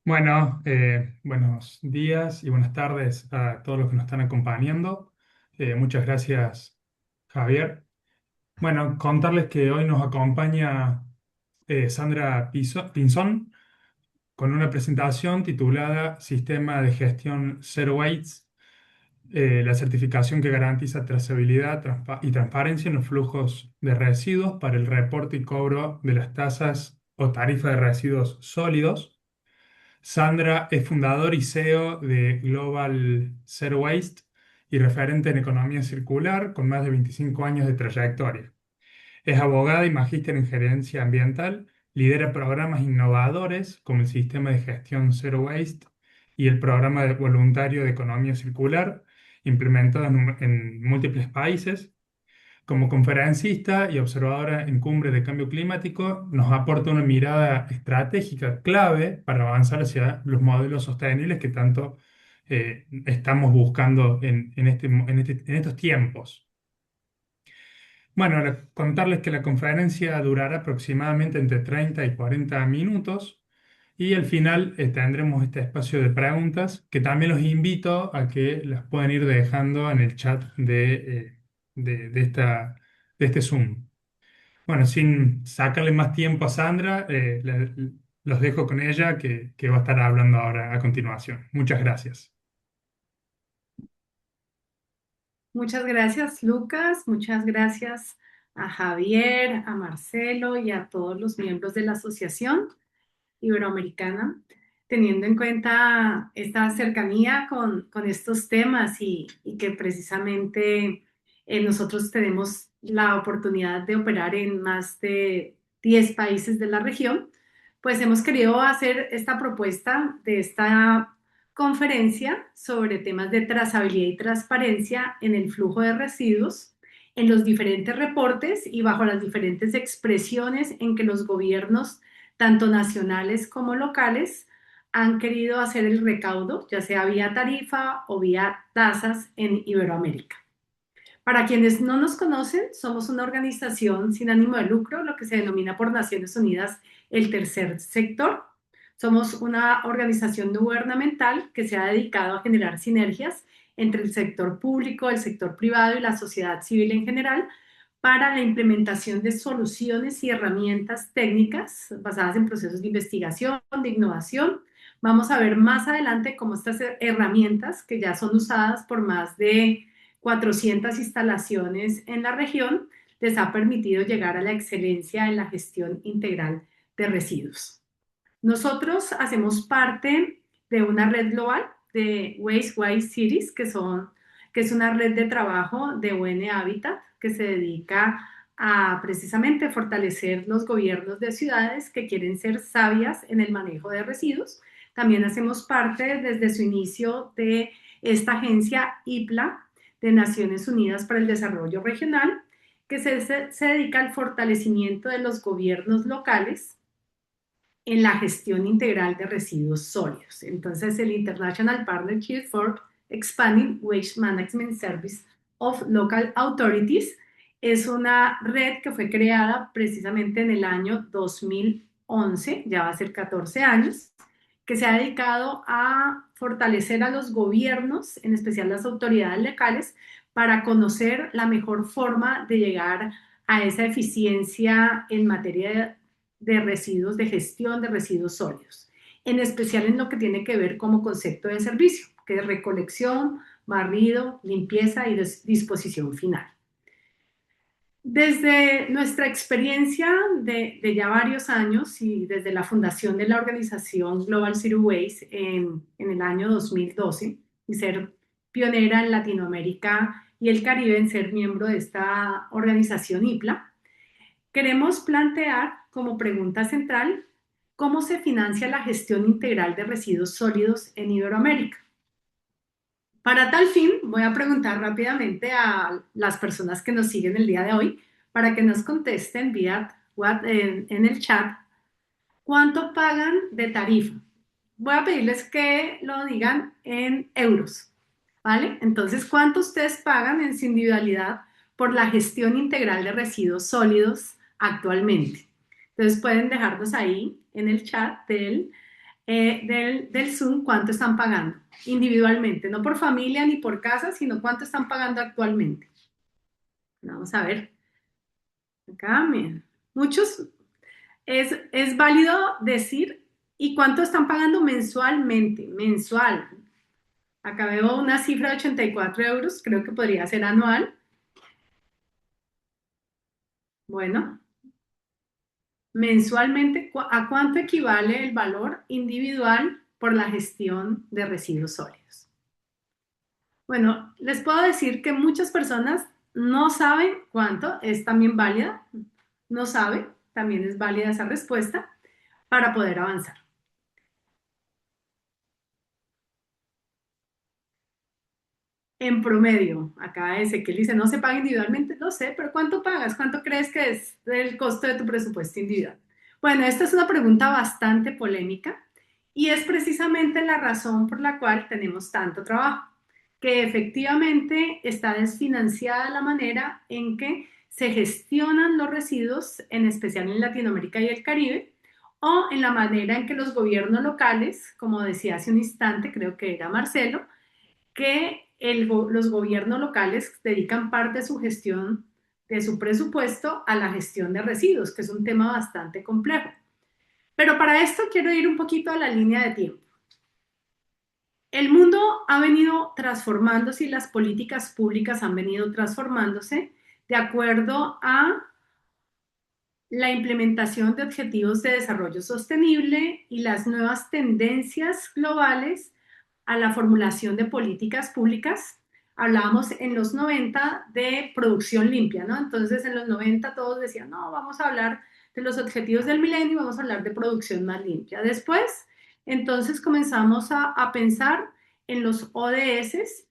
Bueno, buenos días y buenas tardes a todos los que nos están acompañando. Muchas gracias, Javier. Bueno, contarles que hoy nos acompaña Sandra Pinzón con una presentación titulada Sistema de Gestión Zero Waste, la certificación que garantiza trazabilidad y transparencia en los flujos de residuos para el reporte y cobro de las tasas o tarifas de residuos sólidos. Sandra es fundador y CEO de Global Zero Waste y referente en economía circular con más de 25 años de trayectoria. Es abogada y magíster en gerencia ambiental, lidera programas innovadores como el sistema de gestión Zero Waste y el programa voluntario de economía circular, implementado en múltiples países. Como conferencista y observadora en cumbre de cambio climático, nos aporta una mirada estratégica clave para avanzar hacia los modelos sostenibles que tanto estamos buscando en estos tiempos. Bueno, contarles que la conferencia durará aproximadamente entre 30 y 40 minutos y al final tendremos este espacio de preguntas que también los invito a que las puedan ir dejando en el chat de este Zoom. Bueno, sin sacarle más tiempo a Sandra, los dejo con ella que va a estar hablando ahora a continuación. Muchas gracias. Muchas gracias, Lucas. Muchas gracias a Javier, a Marcelo y a todos los miembros de la Asociación Iberoamericana, teniendo en cuenta esta cercanía con estos temas y que precisamente nosotros tenemos la oportunidad de operar en más de 10 países de la región, pues hemos querido hacer esta propuesta de esta conferencia sobre temas de trazabilidad y transparencia en el flujo de residuos, en los diferentes reportes y bajo las diferentes expresiones en que los gobiernos tanto nacionales como locales, han querido hacer el recaudo, ya sea vía tarifa o vía tasas en Iberoamérica. Para quienes no nos conocen, somos una organización sin ánimo de lucro, lo que se denomina por Naciones Unidas el tercer sector. Somos una organización no gubernamental que se ha dedicado a generar sinergias entre el sector público, el sector privado y la sociedad civil en general para la implementación de soluciones y herramientas técnicas basadas en procesos de investigación, de innovación. Vamos a ver más adelante cómo estas herramientas, que ya son usadas por más de 400 instalaciones en la región, les ha permitido llegar a la excelencia en la gestión integral de residuos. Nosotros hacemos parte de una red global de Waste Wise Cities, que es una red de trabajo de UN Habitat que se dedica a precisamente fortalecer los gobiernos de ciudades que quieren ser sabias en el manejo de residuos. También hacemos parte desde su inicio de esta agencia IPLA de Naciones Unidas para el Desarrollo Regional, que se dedica al fortalecimiento de los gobiernos locales en la gestión integral de residuos sólidos. Entonces, el International Partnership for Expanding Waste Management Service of Local Authorities es una red que fue creada precisamente en el año 2011, ya va a ser 14 años, que se ha dedicado a fortalecer a los gobiernos, en especial las autoridades locales, para conocer la mejor forma de llegar a esa eficiencia en materia de residuos, de gestión de residuos sólidos, en especial en lo que tiene que ver como concepto de servicio, que es recolección, barrido, limpieza y disposición final. Desde nuestra experiencia de ya varios años y desde la fundación de la organización Global Zero Waste en el año 2012 y ser pionera en Latinoamérica y el Caribe en ser miembro de esta organización IPLA, queremos plantear como pregunta central cómo se financia la gestión integral de residuos sólidos en Iberoamérica. Para tal fin, voy a preguntar rápidamente a las personas que nos siguen el día de hoy para que nos contesten vía en el chat cuánto pagan de tarifa. Voy a pedirles que lo digan en euros, ¿vale? Entonces, ¿cuánto ustedes pagan en su individualidad por la gestión integral de residuos sólidos actualmente? Entonces, pueden dejarnos ahí en el chat del del Zoom cuánto están pagando individualmente, no por familia ni por casa, sino cuánto están pagando actualmente. Vamos a ver, acá, miren, muchos, es válido decir, ¿y cuánto están pagando mensualmente? Mensual. Acá veo una cifra de 84 euros, creo que podría ser anual. Bueno, mensualmente, ¿a cuánto equivale el valor individual por la gestión de residuos sólidos? Bueno, les puedo decir que muchas personas no saben cuánto, es también válida, no sabe, también es válida esa respuesta para poder avanzar. En promedio, acá Ezequiel dice, no se paga individualmente, no sé, pero ¿cuánto pagas? ¿Cuánto crees que es el costo de tu presupuesto individual? Bueno, esta es una pregunta bastante polémica y es precisamente la razón por la cual tenemos tanto trabajo, que efectivamente está desfinanciada la manera en que se gestionan los residuos, en especial en Latinoamérica y el Caribe, o en la manera en que los gobiernos locales, como decía hace un instante, creo que era Marcelo, que los gobiernos locales dedican parte de su gestión, de su presupuesto, a la gestión de residuos, que es un tema bastante complejo. Pero para esto quiero ir un poquito a la línea de tiempo. El mundo ha venido transformándose y las políticas públicas han venido transformándose de acuerdo a la implementación de objetivos de desarrollo sostenible y las nuevas tendencias globales a la formulación de políticas públicas. Hablábamos en los 90 de producción limpia, ¿no? Entonces en los 90 todos decían, no, vamos a hablar de los objetivos del milenio y vamos a hablar de producción más limpia. Después, entonces comenzamos a pensar en los ODS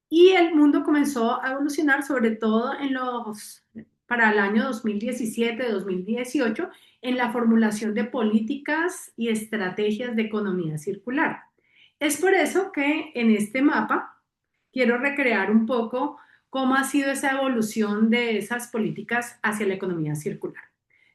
y el mundo comenzó a evolucionar, sobre todo para el año 2017-2018, en la formulación de políticas y estrategias de economía circular. Es por eso que en este mapa quiero recrear un poco cómo ha sido esa evolución de esas políticas hacia la economía circular.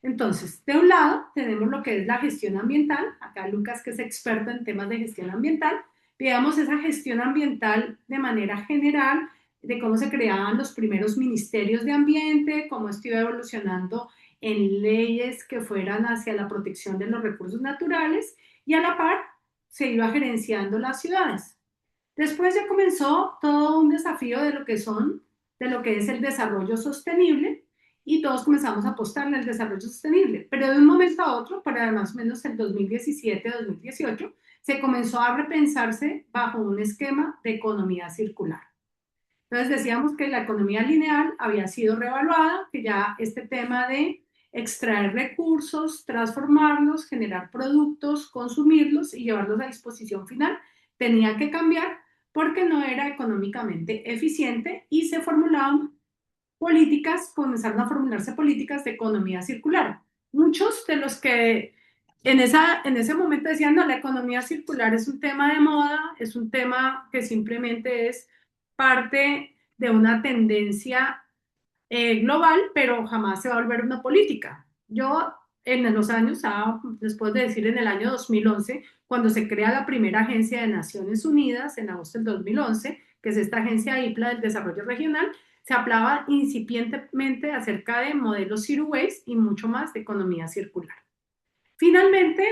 Entonces, de un lado tenemos lo que es la gestión ambiental, acá Lucas que es experto en temas de gestión ambiental, veamos esa gestión ambiental de manera general, de cómo se creaban los primeros ministerios de ambiente, cómo esto iba evolucionando en leyes que fueran hacia la protección de los recursos naturales y a la par se iba gerenciando las ciudades. Después ya comenzó todo un desafío de lo que es el desarrollo sostenible y todos comenzamos a apostarle al desarrollo sostenible. Pero de un momento a otro, para más o menos el 2017-2018, se comenzó a repensarse bajo un esquema de economía circular. Entonces decíamos que la economía lineal había sido reevaluada, que ya este tema de extraer recursos, transformarlos, generar productos, consumirlos y llevarlos a disposición final tenía que cambiar porque no era económicamente eficiente y se formulaban políticas, comenzaron a formularse políticas de economía circular. Muchos de los que en ese momento decían, no, la economía circular es un tema de moda, es un tema que simplemente es parte de una tendencia global, pero jamás se va a volver una política. Yo en los años, después de decir en el año 2011, cuando se crea la primera agencia de Naciones Unidas, en agosto del 2011, que es esta agencia IPLA del desarrollo regional, se hablaba incipientemente acerca de modelos zero waste y mucho más de economía circular. Finalmente,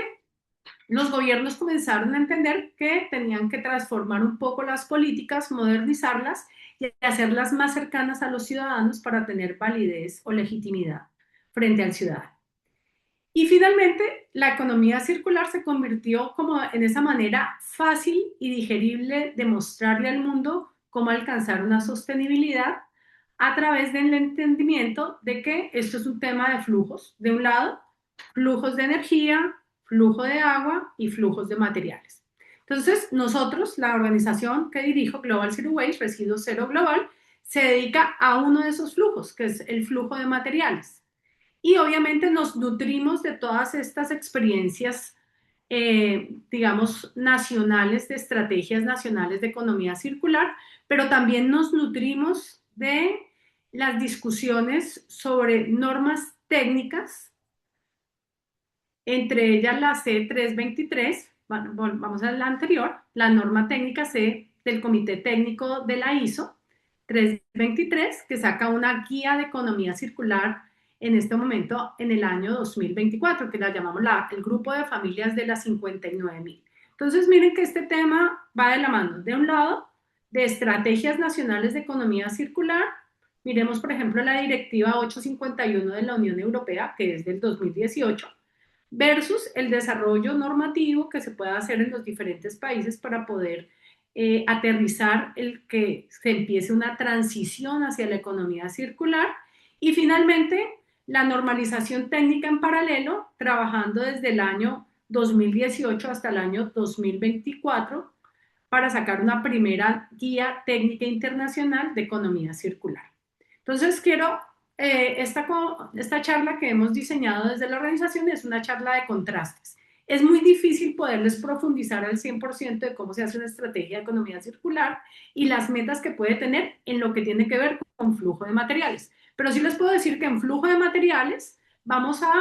los gobiernos comenzaron a entender que tenían que transformar un poco las políticas, modernizarlas y hacerlas más cercanas a los ciudadanos para tener validez o legitimidad frente al ciudadano. Y finalmente, la economía circular se convirtió como en esa manera fácil y digerible de mostrarle al mundo cómo alcanzar una sostenibilidad a través del entendimiento de que esto es un tema de flujos. De un lado, flujos de energía, flujo de agua y flujos de materiales. Entonces, nosotros, la organización que dirijo, Global Zero Waste, Residuos Cero Global, se dedica a uno de esos flujos, que es el flujo de materiales. Y obviamente nos nutrimos de todas estas experiencias, digamos, nacionales, de estrategias nacionales de economía circular, pero también nos nutrimos de las discusiones sobre normas técnicas, entre ellas la C323, bueno, vamos a la anterior, la norma técnica C del Comité Técnico de la ISO 323, que saca una guía de economía circular en este momento en el año 2024, que la llamamos el grupo de familias de las 59.000. Entonces, miren que este tema va de la mano. De un lado, de estrategias nacionales de economía circular, miremos, por ejemplo, la Directiva 851 de la Unión Europea, que es del 2018, versus el desarrollo normativo que se puede hacer en los diferentes países para poder aterrizar el que se empiece una transición hacia la economía circular y finalmente la normalización técnica en paralelo, trabajando desde el año 2018 hasta el año 2024 para sacar una primera guía técnica internacional de economía circular. Entonces, esta charla que hemos diseñado desde la organización es una charla de contrastes. Es muy difícil poderles profundizar al 100% de cómo se hace una estrategia de economía circular y las metas que puede tener en lo que tiene que ver con flujo de materiales. Pero sí les puedo decir que en flujo de materiales vamos a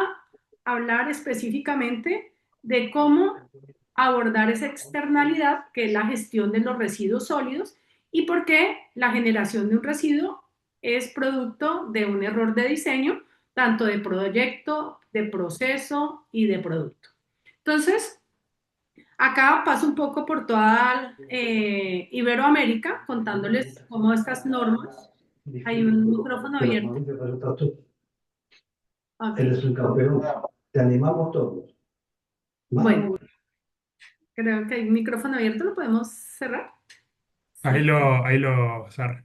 hablar específicamente de cómo abordar esa externalidad que es la gestión de los residuos sólidos y por qué la generación de un residuo es producto de un error de diseño, tanto de proyecto, de proceso y de producto. Entonces, acá paso un poco por toda Iberoamérica contándoles cómo estas normas. Hay un micrófono abierto. Okay. Eres un campeón. Te animamos todos. Bueno, creo que hay un micrófono abierto, ¿lo podemos cerrar? Sí. Ahí lo cerré.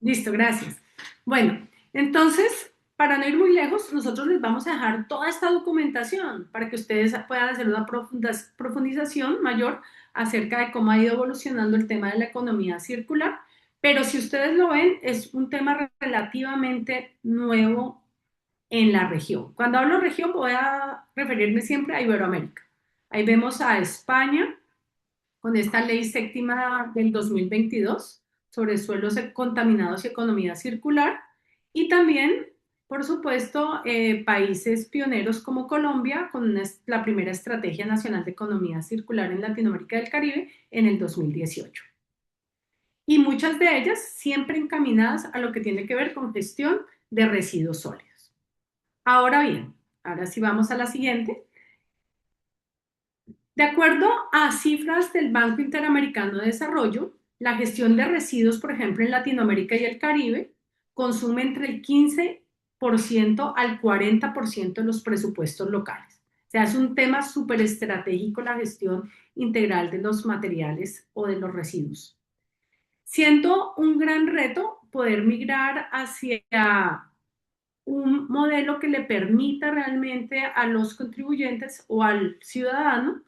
Listo, gracias. Bueno, entonces, para no ir muy lejos, nosotros les vamos a dejar toda esta documentación para que ustedes puedan hacer una profundización mayor acerca de cómo ha ido evolucionando el tema de la economía circular. Pero si ustedes lo ven, es un tema relativamente nuevo en la región. Cuando hablo región, voy a referirme siempre a Iberoamérica. Ahí vemos a España, con esta ley séptima del 2022 sobre suelos contaminados y economía circular, y también, por supuesto, países pioneros como Colombia, con la primera Estrategia Nacional de Economía Circular en Latinoamérica y el Caribe en el 2018. Y muchas de ellas siempre encaminadas a lo que tiene que ver con gestión de residuos sólidos. Ahora bien, ahora sí vamos a la siguiente. De acuerdo a cifras del Banco Interamericano de Desarrollo, la gestión de residuos, por ejemplo, en Latinoamérica y el Caribe, consume entre el 15% al 40% de los presupuestos locales. O sea, es un tema súper estratégico la gestión integral de los materiales o de los residuos. Siendo un gran reto poder migrar hacia un modelo que le permita realmente a los contribuyentes o al ciudadano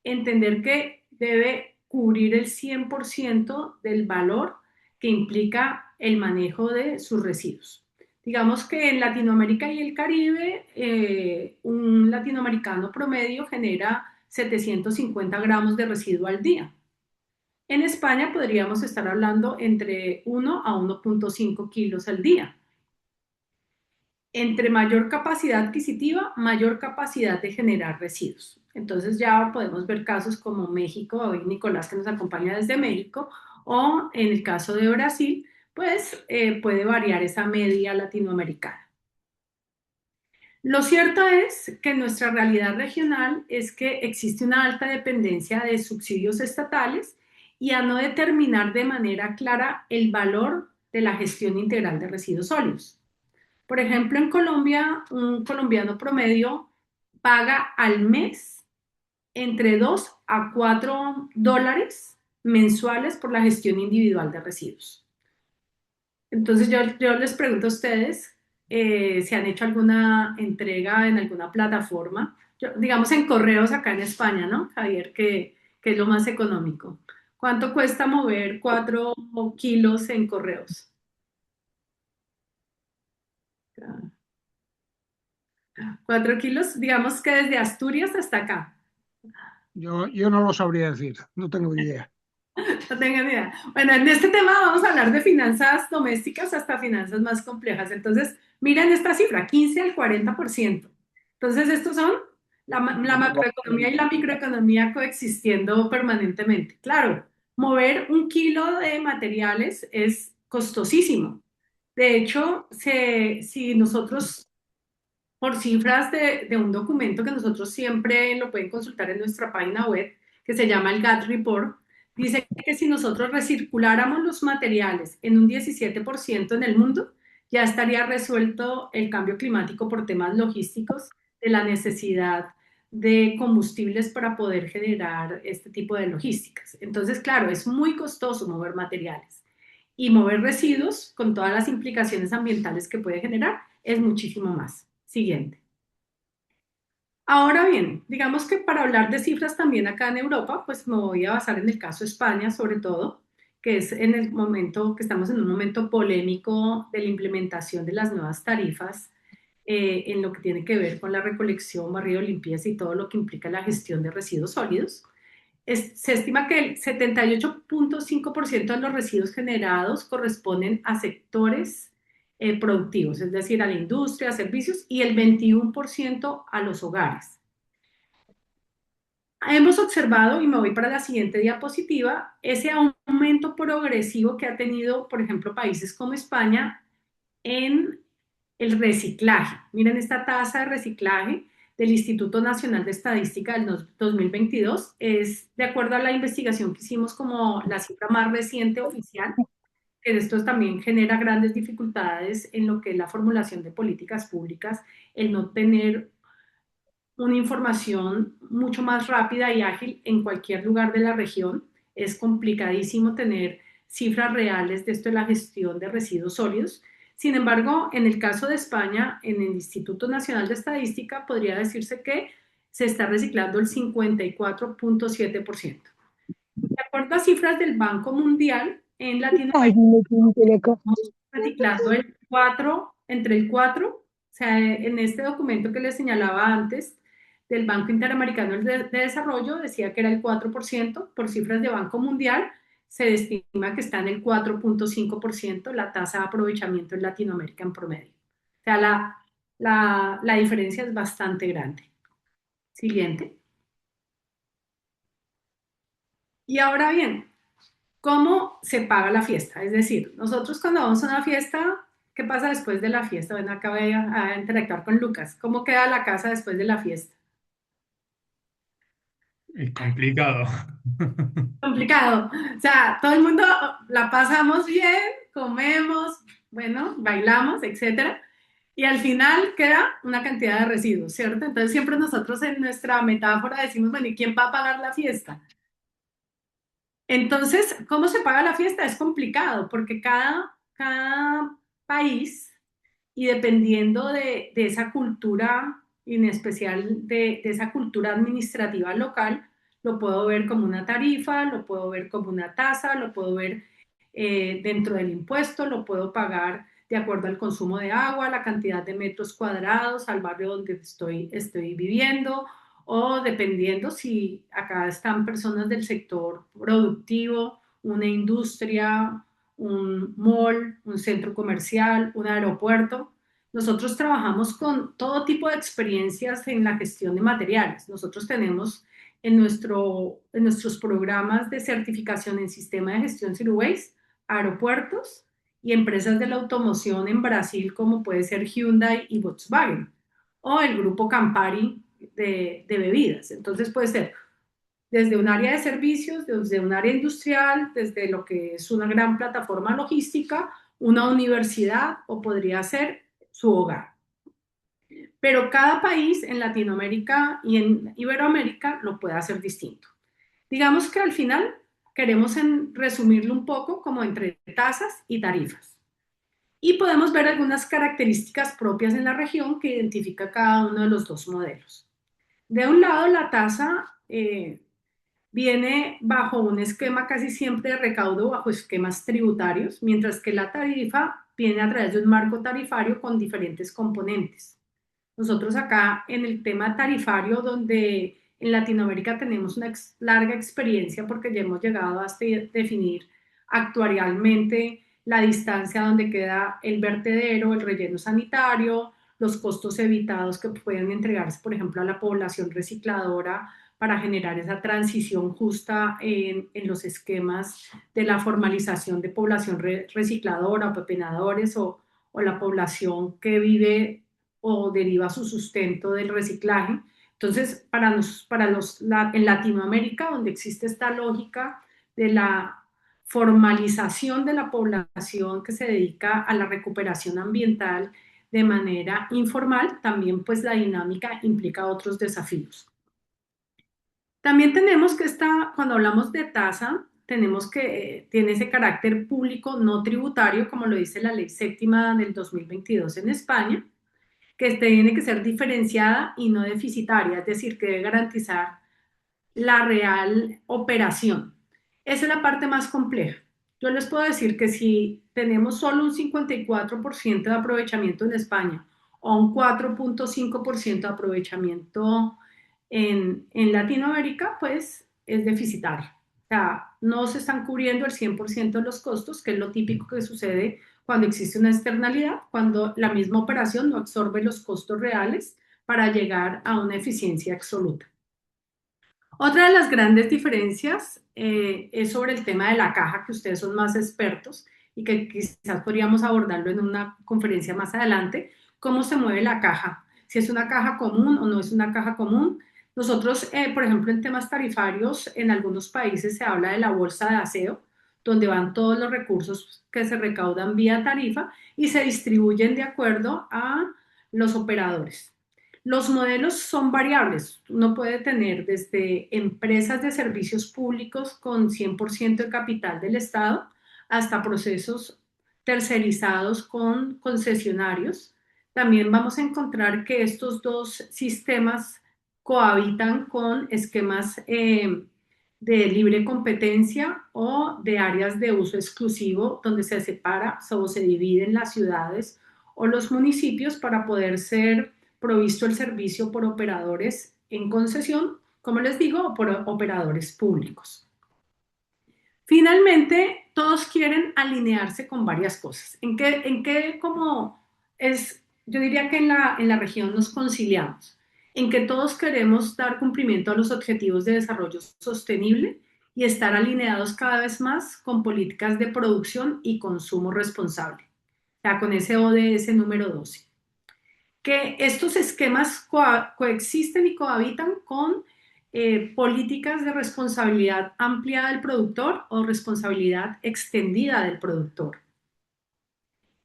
entender que debe cubrir el 100% del valor que implica el manejo de sus residuos. Digamos que en Latinoamérica y el Caribe, un latinoamericano promedio genera 750 gramos de residuo al día. En España podríamos estar hablando entre 1 a 1,5 kilos al día. Entre mayor capacidad adquisitiva, mayor capacidad de generar residuos. Entonces ya podemos ver casos como México, hoy Nicolás que nos acompaña desde México, o en el caso de Brasil, pues puede variar esa media latinoamericana. Lo cierto es que nuestra realidad regional es que existe una alta dependencia de subsidios estatales y a no determinar de manera clara el valor de la gestión integral de residuos sólidos. Por ejemplo, en Colombia, un colombiano promedio paga al mes entre 2 a 4 dólares mensuales por la gestión individual de residuos. Entonces yo les pregunto a ustedes si han hecho alguna entrega en alguna plataforma, digamos en correos acá en España, ¿no, Javier? Que es lo más económico. ¿Cuánto cuesta mover 4 kilos en correos? 4 kilos, digamos que desde Asturias hasta acá. Yo no lo sabría decir, no tengo idea. No tengo ni idea. Bueno, en este tema vamos a hablar de finanzas domésticas hasta finanzas más complejas. Entonces, miren esta cifra, 15 al 40%. Entonces, estos son la macroeconomía y la microeconomía coexistiendo permanentemente. Claro, mover 1 kilo de materiales es costosísimo. De hecho, si nosotros, por cifras de un documento que nosotros siempre lo pueden consultar en nuestra página web, que se llama el GATT Report, dice que si nosotros recirculáramos los materiales en un 17% en el mundo, ya estaría resuelto el cambio climático por temas logísticos de la necesidad de combustibles para poder generar este tipo de logísticas. Entonces, claro, es muy costoso mover materiales y mover residuos con todas las implicaciones ambientales que puede generar es muchísimo más. Siguiente. Ahora bien, digamos que para hablar de cifras también acá en Europa, pues me voy a basar en el caso de España sobre todo, que es en el momento que estamos en un momento polémico de la implementación de las nuevas tarifas en lo que tiene que ver con la recolección, barrido, limpieza y todo lo que implica la gestión de residuos sólidos. Se estima que el 78.5% de los residuos generados corresponden a sectores productivos, es decir, a la industria, a servicios, y el 21% a los hogares. Hemos observado, y me voy para la siguiente diapositiva, ese aumento progresivo que ha tenido, por ejemplo, países como España en el reciclaje. Miren esta tasa de reciclaje del Instituto Nacional de Estadística del 2022, es de acuerdo a la investigación que hicimos como la cifra más reciente oficial, que esto también genera grandes dificultades en lo que es la formulación de políticas públicas, el no tener una información mucho más rápida y ágil en cualquier lugar de la región. Es complicadísimo tener cifras reales de esto de la gestión de residuos sólidos. Sin embargo, en el caso de España, en el Instituto Nacional de Estadística, podría decirse que se está reciclando el 54.7%. De acuerdo a cifras del Banco Mundial, en Ay, Latinoamérica me tiene acá. estamos reciclando entre el 4, o sea, en este documento que les señalaba antes del Banco Interamericano de Desarrollo, decía que era el 4%, por cifras de Banco Mundial, se estima que está en el 4.5% la tasa de aprovechamiento en Latinoamérica en promedio. O sea, la diferencia es bastante grande. Siguiente. Y ahora bien, ¿cómo se paga la fiesta? Es decir, nosotros cuando vamos a una fiesta, ¿qué pasa después de la fiesta? Bueno, acá voy a interactuar con Lucas. ¿Cómo queda la casa después de la fiesta? Es complicado. Complicado. O sea, todo el mundo la pasamos bien, comemos, bueno, bailamos, etcétera. Y al final queda una cantidad de residuos, ¿cierto? Entonces siempre nosotros en nuestra metáfora decimos, bueno, ¿y quién va a pagar la fiesta? Entonces, ¿cómo se paga la fiesta? Es complicado porque cada país, y dependiendo de esa cultura, y en especial de esa cultura administrativa local, lo puedo ver como una tarifa, lo puedo ver como una tasa, lo puedo ver dentro del impuesto, lo puedo pagar de acuerdo al consumo de agua, la cantidad de metros cuadrados, al barrio donde estoy viviendo, o dependiendo si acá están personas del sector productivo, una industria, un mall, un centro comercial, un aeropuerto. Nosotros trabajamos con todo tipo de experiencias en la gestión de materiales. Nosotros tenemos en nuestros programas de certificación en sistema de gestión zero waste, aeropuertos y empresas de la automoción en Brasil como puede ser Hyundai y Volkswagen o el grupo Campari de bebidas. Entonces puede ser desde un área de servicios, desde un área industrial, desde lo que es una gran plataforma logística, una universidad o podría ser su hogar. Pero cada país en Latinoamérica y en Iberoamérica lo puede hacer distinto. Digamos que al final queremos resumirlo un poco como entre tasas y tarifas. Y podemos ver algunas características propias en la región que identifica cada uno de los dos modelos. De un lado, la tasa viene bajo un esquema casi siempre de recaudo bajo esquemas tributarios, mientras que la tarifa viene a través de un marco tarifario con diferentes componentes. Nosotros acá en el tema tarifario, donde en Latinoamérica tenemos una larga experiencia porque ya hemos llegado hasta definir actuarialmente la distancia donde queda el vertedero, el relleno sanitario, los costos evitados que pueden entregarse, por ejemplo, a la población recicladora para generar esa transición justa en los esquemas de la formalización de población recicladora, o pepenadores, o la población que vive o deriva su sustento del reciclaje. Entonces, en Latinoamérica, donde existe esta lógica de la formalización de la población que se dedica a la recuperación ambiental de manera informal, también pues la dinámica implica otros desafíos. También tenemos que cuando hablamos de tasa, tenemos que tiene ese carácter público no tributario, como lo dice la Ley Séptima del 2022 en España, que tiene que ser diferenciada y no deficitaria, es decir, que debe garantizar la real operación. Esa es la parte más compleja. Yo les puedo decir que si tenemos solo un 54% de aprovechamiento en España o un 4,5% de aprovechamiento en Latinoamérica, pues es deficitario. O sea, no se están cubriendo el 100% de los costos, que es lo típico que sucede cuando existe una externalidad, cuando la misma operación no absorbe los costos reales para llegar a una eficiencia absoluta. Otra de las grandes diferencias es sobre el tema de la caja, que ustedes son más expertos y que quizás podríamos abordarlo en una conferencia más adelante, cómo se mueve la caja, si es una caja común o no es una caja común. Nosotros, por ejemplo, en temas tarifarios, en algunos países se habla de la bolsa de aseo, donde van todos los recursos que se recaudan vía tarifa y se distribuyen de acuerdo a los operadores. Los modelos son variables. Uno puede tener desde empresas de servicios públicos con 100% de capital del Estado hasta procesos tercerizados con concesionarios. También vamos a encontrar que estos dos sistemas cohabitan con esquemas de libre competencia o de áreas de uso exclusivo donde se separa o se dividen las ciudades o los municipios para poder ser provisto el servicio por operadores en concesión, como les digo, o por operadores públicos. Finalmente, todos quieren alinearse con varias cosas. ¿En qué como es? Yo diría que en la región nos conciliamos, en que todos queremos dar cumplimiento a los objetivos de desarrollo sostenible y estar alineados cada vez más con políticas de producción y consumo responsable, o sea, con ese ODS número 12. Que estos esquemas coexisten y cohabitan con políticas de responsabilidad amplia del productor o responsabilidad extendida del productor,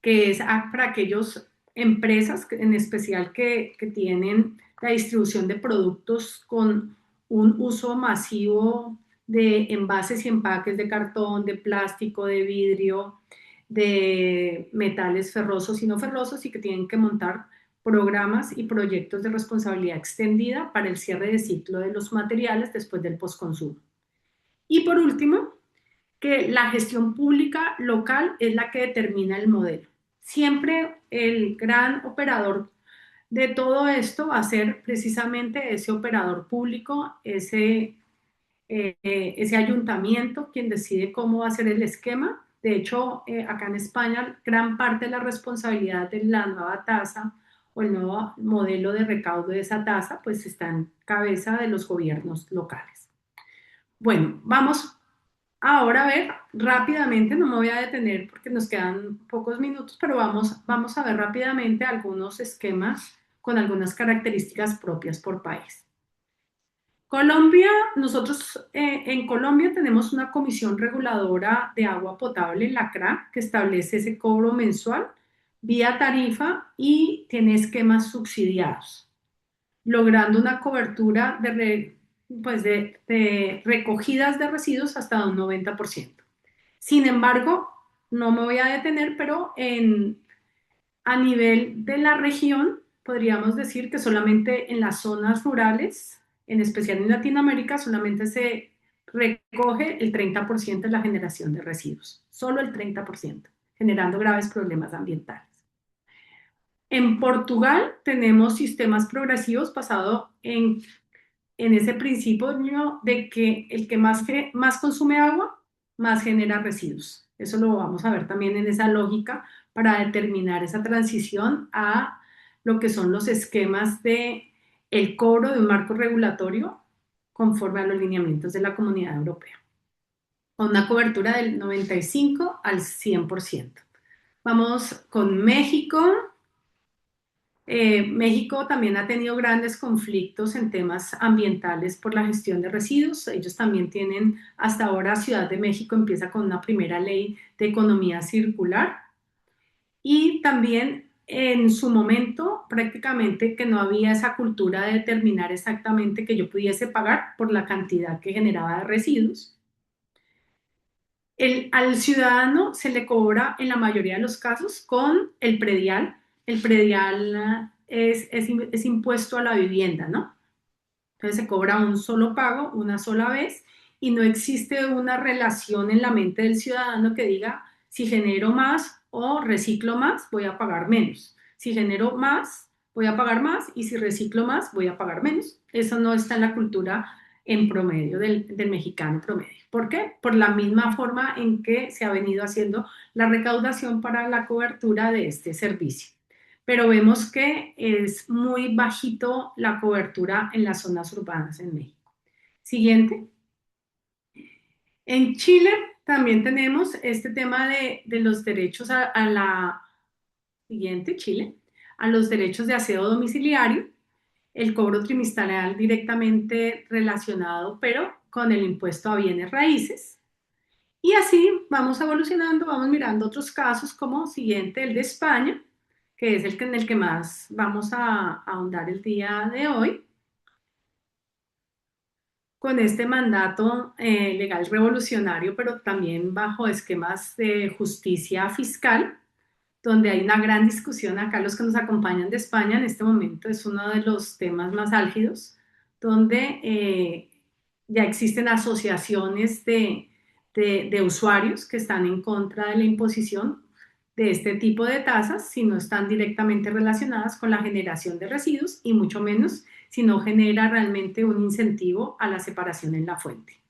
que es para aquellas empresas en especial que tienen la distribución de productos con un uso masivo de envases y empaques de cartón, de plástico, de vidrio, de metales ferrosos y no ferrosos, y que tienen que montar programas y proyectos de responsabilidad extendida para el cierre de ciclo de los materiales después del postconsumo. Y por último, que la gestión pública local es la que determina el modelo. Siempre el gran operador de todo esto va a ser precisamente ese operador público, ese ayuntamiento quien decide cómo va a ser el esquema. De hecho, acá en España, gran parte de la responsabilidad de la nueva tasa o el nuevo modelo de recaudo de esa tasa, pues está en cabeza de los gobiernos locales. Bueno, vamos ahora a ver rápidamente, no me voy a detener porque nos quedan pocos minutos, pero vamos a ver rápidamente algunos esquemas con algunas características propias por país. Colombia, nosotros en Colombia tenemos una comisión reguladora de agua potable, la CRA, que establece ese cobro mensual vía tarifa y tiene esquemas subsidiados, logrando una cobertura de recogidas de residuos hasta un 90%. Sin embargo, no me voy a detener, pero a nivel de la región, podríamos decir que solamente en las zonas rurales, en especial en Latinoamérica, solamente se recoge el 30% de la generación de residuos, solo el 30%, generando graves problemas ambientales. En Portugal tenemos sistemas progresivos basados en ese principio de que el que más consume agua, más genera residuos. Eso lo vamos a ver también en esa lógica para determinar esa transición a lo que son los esquemas de el cobro de un marco regulatorio conforme a los lineamientos de la Comunidad Europea, con una cobertura del 95 al 100%. Vamos con México. México también ha tenido grandes conflictos en temas ambientales por la gestión de residuos. Ellos también tienen, hasta ahora Ciudad de México empieza con una primera ley de economía circular y también en su momento prácticamente que no había esa cultura de determinar exactamente que yo pudiese pagar por la cantidad que generaba de residuos. Al ciudadano se le cobra en la mayoría de los casos con el predial. El predial es impuesto a la vivienda, ¿no? Entonces se cobra un solo pago, una sola vez, y no existe una relación en la mente del ciudadano que diga, si genero más o reciclo más, voy a pagar menos. Si genero más, voy a pagar más, y si reciclo más, voy a pagar menos. Eso no está en la cultura en promedio del mexicano promedio. ¿Por qué? Por la misma forma en que se ha venido haciendo la recaudación para la cobertura de este servicio, pero vemos que es muy bajito la cobertura en las zonas urbanas en México. Siguiente. En Chile también tenemos este tema de los derechos a la siguiente, Chile, a los derechos de aseo domiciliario, el cobro trimestral directamente relacionado, pero con el impuesto a bienes raíces. Y así vamos evolucionando, vamos mirando otros casos como siguiente el de España, que es el que, en el que más vamos a ahondar el día de hoy, con este mandato legal revolucionario, pero también bajo esquemas de justicia fiscal, donde hay una gran discusión acá. Los que nos acompañan de España en este momento es uno de los temas más álgidos, donde ya existen asociaciones de usuarios que están en contra de la imposición de este tipo de tasas si no están directamente relacionadas con la generación de residuos y mucho menos si no genera realmente un incentivo a la separación en la fuente.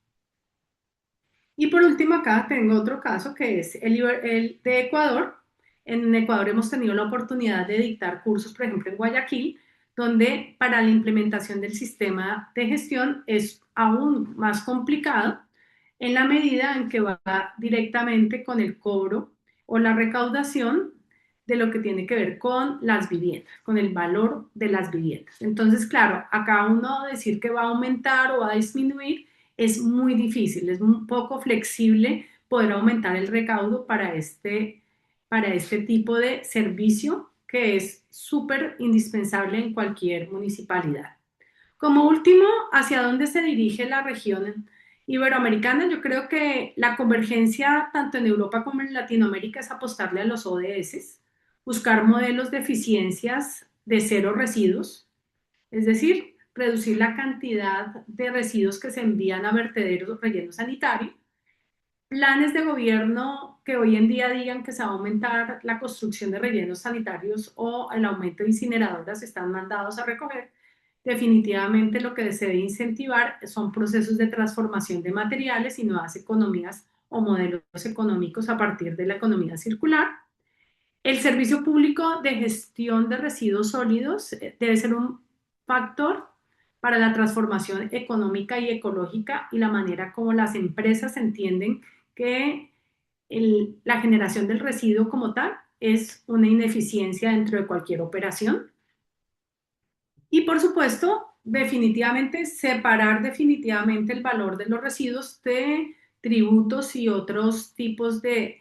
Y por último, acá tengo otro caso que es el de Ecuador. En Ecuador hemos tenido la oportunidad de dictar cursos, por ejemplo, en Guayaquil, donde para la implementación del sistema de gestión es aún más complicado en la medida en que va directamente con el cobro o la recaudación de lo que tiene que ver con las viviendas, con el valor de las viviendas. Entonces, claro, acá uno decir que va a aumentar o va a disminuir es muy difícil, es un poco flexible poder aumentar el recaudo para este tipo de servicio que es súper indispensable en cualquier municipalidad. Como último, ¿hacia dónde se dirige la región iberoamericana? Yo creo que la convergencia tanto en Europa como en Latinoamérica es apostarle a los ODS, buscar modelos de eficiencias de cero residuos, es decir, reducir la cantidad de residuos que se envían a vertederos o relleno sanitario, planes de gobierno que hoy en día digan que se va a aumentar la construcción de rellenos sanitarios o el aumento de incineradoras están mandados a recoger. Definitivamente lo que se debe incentivar son procesos de transformación de materiales y nuevas economías o modelos económicos a partir de la economía circular. El servicio público de gestión de residuos sólidos debe ser un factor para la transformación económica y ecológica y la manera como las empresas entienden que la generación del residuo como tal es una ineficiencia dentro de cualquier operación. Y por supuesto, definitivamente separar definitivamente el valor de los residuos de tributos y otros tipos de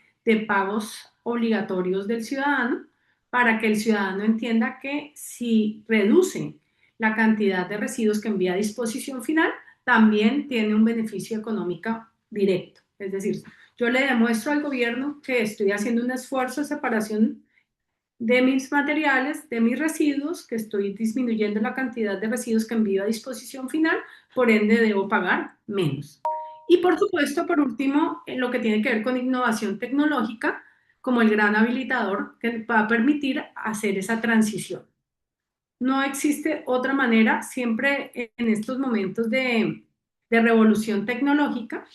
pagos obligatorios del ciudadano para que el ciudadano entienda que si reduce la cantidad de residuos que envía a disposición final, también tiene un beneficio económico directo. Es decir, yo le demuestro al gobierno que estoy haciendo un esfuerzo de separación de mis materiales, de mis residuos, que estoy disminuyendo la cantidad de residuos que envío a disposición final, por ende debo pagar menos. Y por supuesto, por último, en lo que tiene que ver con innovación tecnológica, como el gran habilitador que va a permitir hacer esa transición. No existe otra manera, siempre en estos momentos de revolución tecnológica,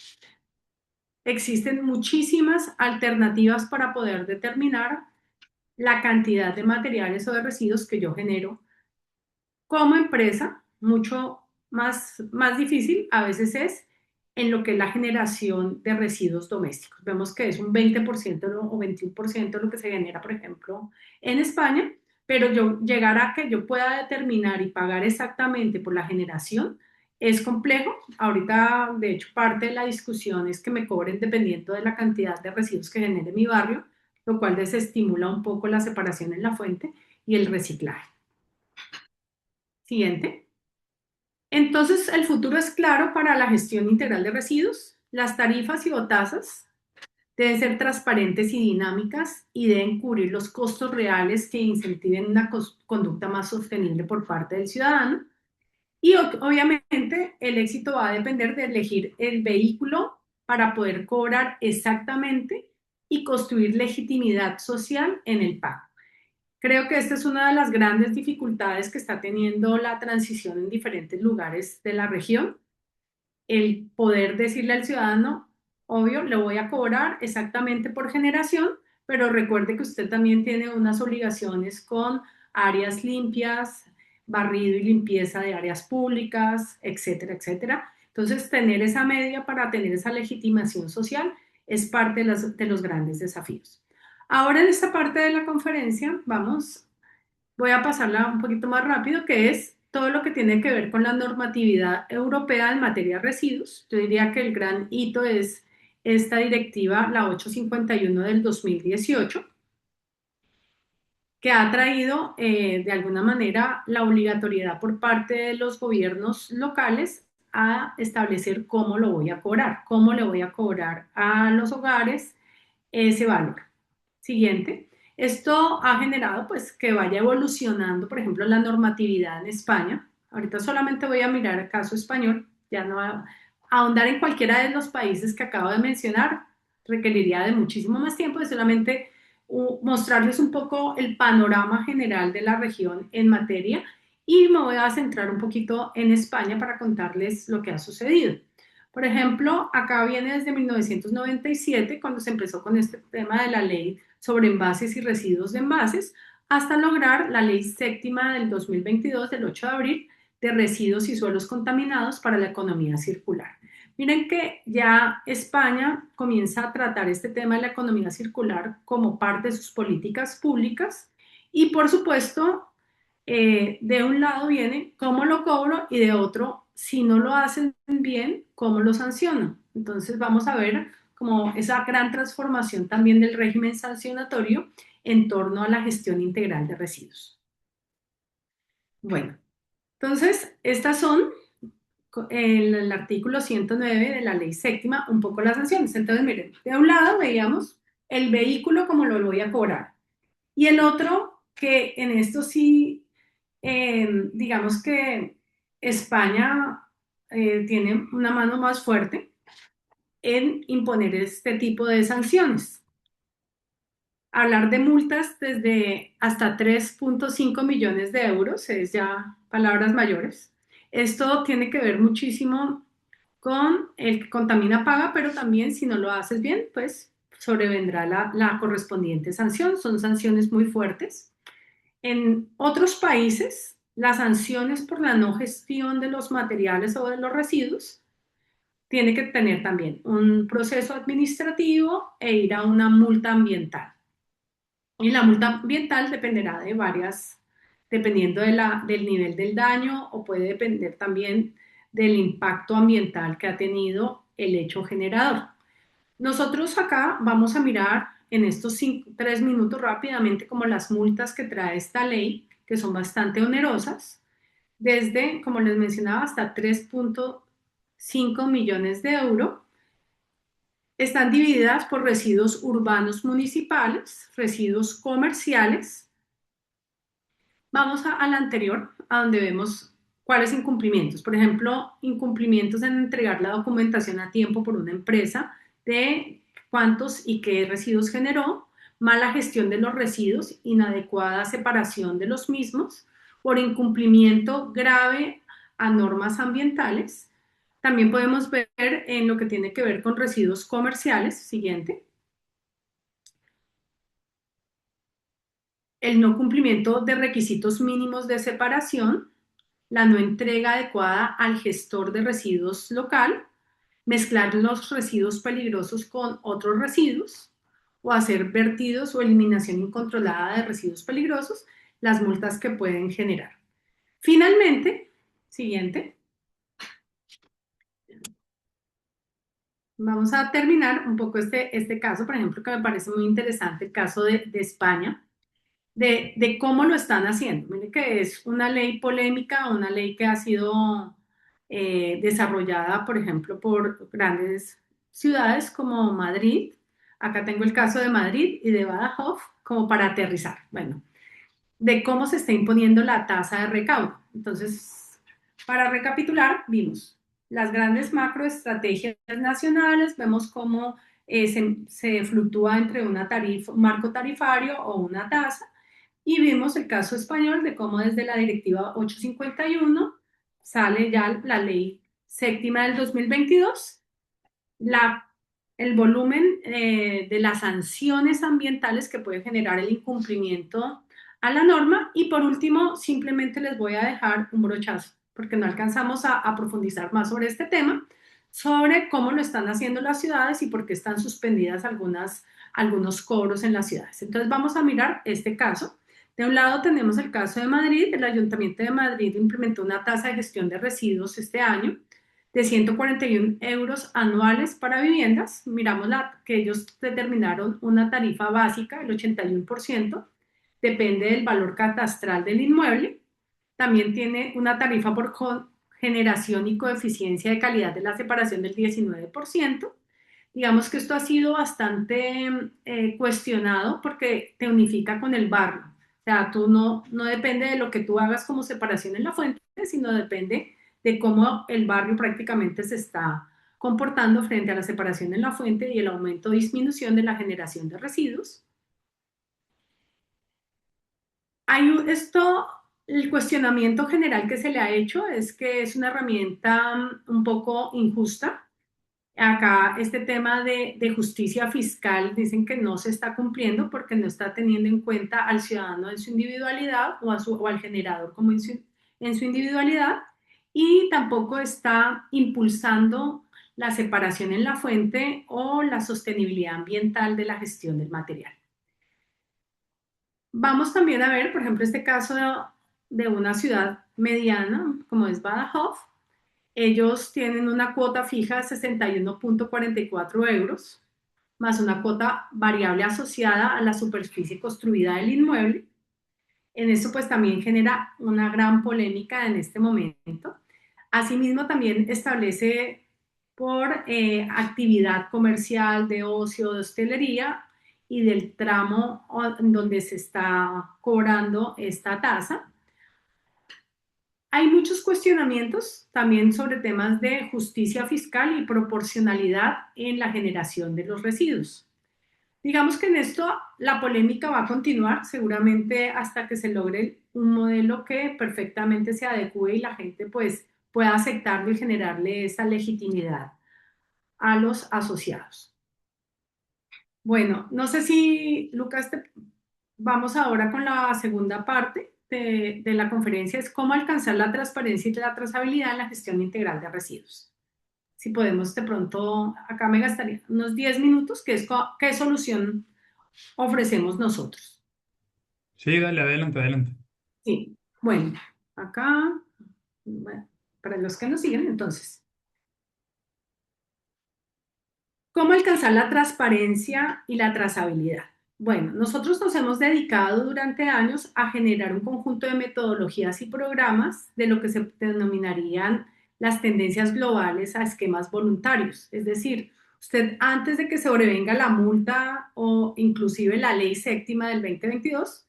existen muchísimas alternativas para poder determinar la cantidad de materiales o de residuos que yo genero como empresa. Mucho más difícil a veces es en lo que es la generación de residuos domésticos. Vemos que es un 20% o 21% lo que se genera, por ejemplo, en España, pero llegar a que yo pueda determinar y pagar exactamente por la generación es complejo. Ahorita, de hecho, parte de la discusión es que me cobren dependiendo de la cantidad de residuos que genere mi barrio, lo cual desestimula un poco la separación en la fuente y el reciclaje. Siguiente. Entonces, el futuro es claro para la gestión integral de residuos. Las tarifas y o tasas deben ser transparentes y dinámicas y deben cubrir los costos reales que incentiven una conducta más sostenible por parte del ciudadano. Y obviamente el éxito va a depender de elegir el vehículo para poder cobrar exactamente y construir legitimidad social en el pago. Creo que esta es una de las grandes dificultades que está teniendo la transición en diferentes lugares de la región, el poder decirle al ciudadano, obvio, le voy a cobrar exactamente por generación, pero recuerde que usted también tiene unas obligaciones con áreas limpias, barrido y limpieza de áreas públicas, etcétera, etcétera. Entonces, tener esa media para tener esa legitimación social es parte de los grandes desafíos. Ahora en esta parte de la conferencia voy a pasarla un poquito más rápido, que es todo lo que tiene que ver con la normatividad europea en materia de residuos. Yo diría que el gran hito es esta directiva, la 851 del 2018, que ha traído de alguna manera la obligatoriedad por parte de los gobiernos locales a establecer cómo lo voy a cobrar, cómo le voy a cobrar a los hogares ese valor. Siguiente. Esto ha generado pues que vaya evolucionando, por ejemplo, la normatividad en España. Ahorita solamente voy a mirar el caso español, ya no a ahondar en cualquiera de los países que acabo de mencionar, requeriría de muchísimo más tiempo, de solamente mostrarles un poco el panorama general de la región en materia y me voy a centrar un poquito en España para contarles lo que ha sucedido. Por ejemplo, acá viene desde 1997, cuando se empezó con este tema de la ley sobre envases y residuos de envases, hasta lograr la ley séptima del 2022, del 8 de abril, de residuos y suelos contaminados para la economía circular. Miren que ya España comienza a tratar este tema de la economía circular como parte de sus políticas públicas y por supuesto, de un lado viene cómo lo cobro y de otro, si no lo hacen bien, cómo lo sanciono. Entonces vamos a ver como esa gran transformación también del régimen sancionatorio en torno a la gestión integral de residuos. Bueno, entonces estas son el artículo 109 de la ley séptima, un poco las sanciones. Entonces, miren, de un lado veíamos el vehículo como lo voy a cobrar y el otro que en esto sí, digamos que España tiene una mano más fuerte en imponer este tipo de sanciones. Hablar de multas desde hasta 3,5 millones de euros es ya palabras mayores. Esto tiene que ver muchísimo con el que contamina paga, pero también si no lo haces bien, pues sobrevendrá la correspondiente sanción. Son sanciones muy fuertes. En otros países, las sanciones por la no gestión de los materiales o de los residuos tiene que tener también un proceso administrativo e ir a una multa ambiental. Y la multa ambiental dependerá de dependiendo del nivel del daño o puede depender también del impacto ambiental que ha tenido el hecho generador. Nosotros acá vamos a mirar en estos 3 minutos rápidamente como las multas que trae esta ley, que son bastante onerosas, desde, como les mencionaba, hasta 3,5 millones de euros. Están divididas por residuos urbanos municipales, residuos comerciales. Vamos a la anterior, a donde vemos cuáles incumplimientos. Por ejemplo, incumplimientos en entregar la documentación a tiempo por una empresa de cuántos y qué residuos generó, mala gestión de los residuos, inadecuada separación de los mismos, por incumplimiento grave a normas ambientales. También podemos ver en lo que tiene que ver con residuos comerciales. Siguiente. el no cumplimiento de requisitos mínimos de separación, la no entrega adecuada al gestor de residuos local, mezclar los residuos peligrosos con otros residuos o hacer vertidos o eliminación incontrolada de residuos peligrosos, las multas que pueden generar. Finalmente, siguiente, vamos a terminar un poco este caso, por ejemplo, que me parece muy interesante, el caso de España, de cómo lo están haciendo. Mire que es una ley polémica, una ley que ha sido desarrollada, por ejemplo, por grandes ciudades como Madrid. Acá tengo el caso de Madrid y de Badajoz como para aterrizar. Bueno, de cómo se está imponiendo la tasa de recaudo. Entonces, para recapitular, vimos las grandes macroestrategias nacionales, vemos cómo se fluctúa entre una tarifa, un marco tarifario o una tasa, y vimos el caso español de cómo desde la directiva 851 sale ya la ley séptima del 2022, la, el volumen de las sanciones ambientales que puede generar el incumplimiento a la norma, y por último simplemente les voy a dejar un brochazo porque no alcanzamos a profundizar más sobre este tema, sobre cómo lo están haciendo las ciudades y por qué están suspendidas algunos cobros en las ciudades. Entonces vamos a mirar este caso. De un lado tenemos el caso de Madrid. El Ayuntamiento de Madrid implementó una tasa de gestión de residuos este año de 141 euros anuales para viviendas. Miramos que ellos determinaron una tarifa básica, el 81%, depende del valor catastral del inmueble. También tiene una tarifa por generación y coeficiencia de calidad de la separación del 19%. Digamos que esto ha sido bastante cuestionado porque te unifica con el barrio. O sea, tú no depende de lo que tú hagas como separación en la fuente, sino depende de cómo el barrio prácticamente se está comportando frente a la separación en la fuente y el aumento o disminución de la generación de residuos. El cuestionamiento general que se le ha hecho es que es una herramienta un poco injusta. Acá este tema de justicia fiscal dicen que no se está cumpliendo porque no está teniendo en cuenta al ciudadano en su individualidad o al generador como en su individualidad, y tampoco está impulsando la separación en la fuente o la sostenibilidad ambiental de la gestión del material. Vamos también a ver, por ejemplo, este caso de una ciudad mediana como es Badajoz. Ellos tienen una cuota fija de 61,44 euros, más una cuota variable asociada a la superficie construida del inmueble. En eso pues también genera una gran polémica en este momento. Asimismo también establece por actividad comercial, de ocio, de hostelería y del tramo en donde se está cobrando esta tasa. Hay muchos cuestionamientos también sobre temas de justicia fiscal y proporcionalidad en la generación de los residuos. Digamos que en esto la polémica va a continuar seguramente hasta que se logre un modelo que perfectamente se adecue y la gente pues pueda aceptarlo y generarle esa legitimidad a los asociados. Bueno, no sé si Lucas, vamos ahora con la segunda parte de la conferencia, es cómo alcanzar la transparencia y la trazabilidad en la gestión integral de residuos. Si podemos de pronto, acá me gastaría unos 10 minutos, que es qué solución ofrecemos nosotros. Sí, dale, adelante, adelante. Sí, bueno, acá, bueno, para los que nos siguen, entonces, ¿cómo alcanzar la transparencia y la trazabilidad? Bueno, nosotros nos hemos dedicado durante años a generar un conjunto de metodologías y programas de lo que se denominarían las tendencias globales a esquemas voluntarios. Es decir, usted antes de que sobrevenga la multa o inclusive la ley séptima del 2022,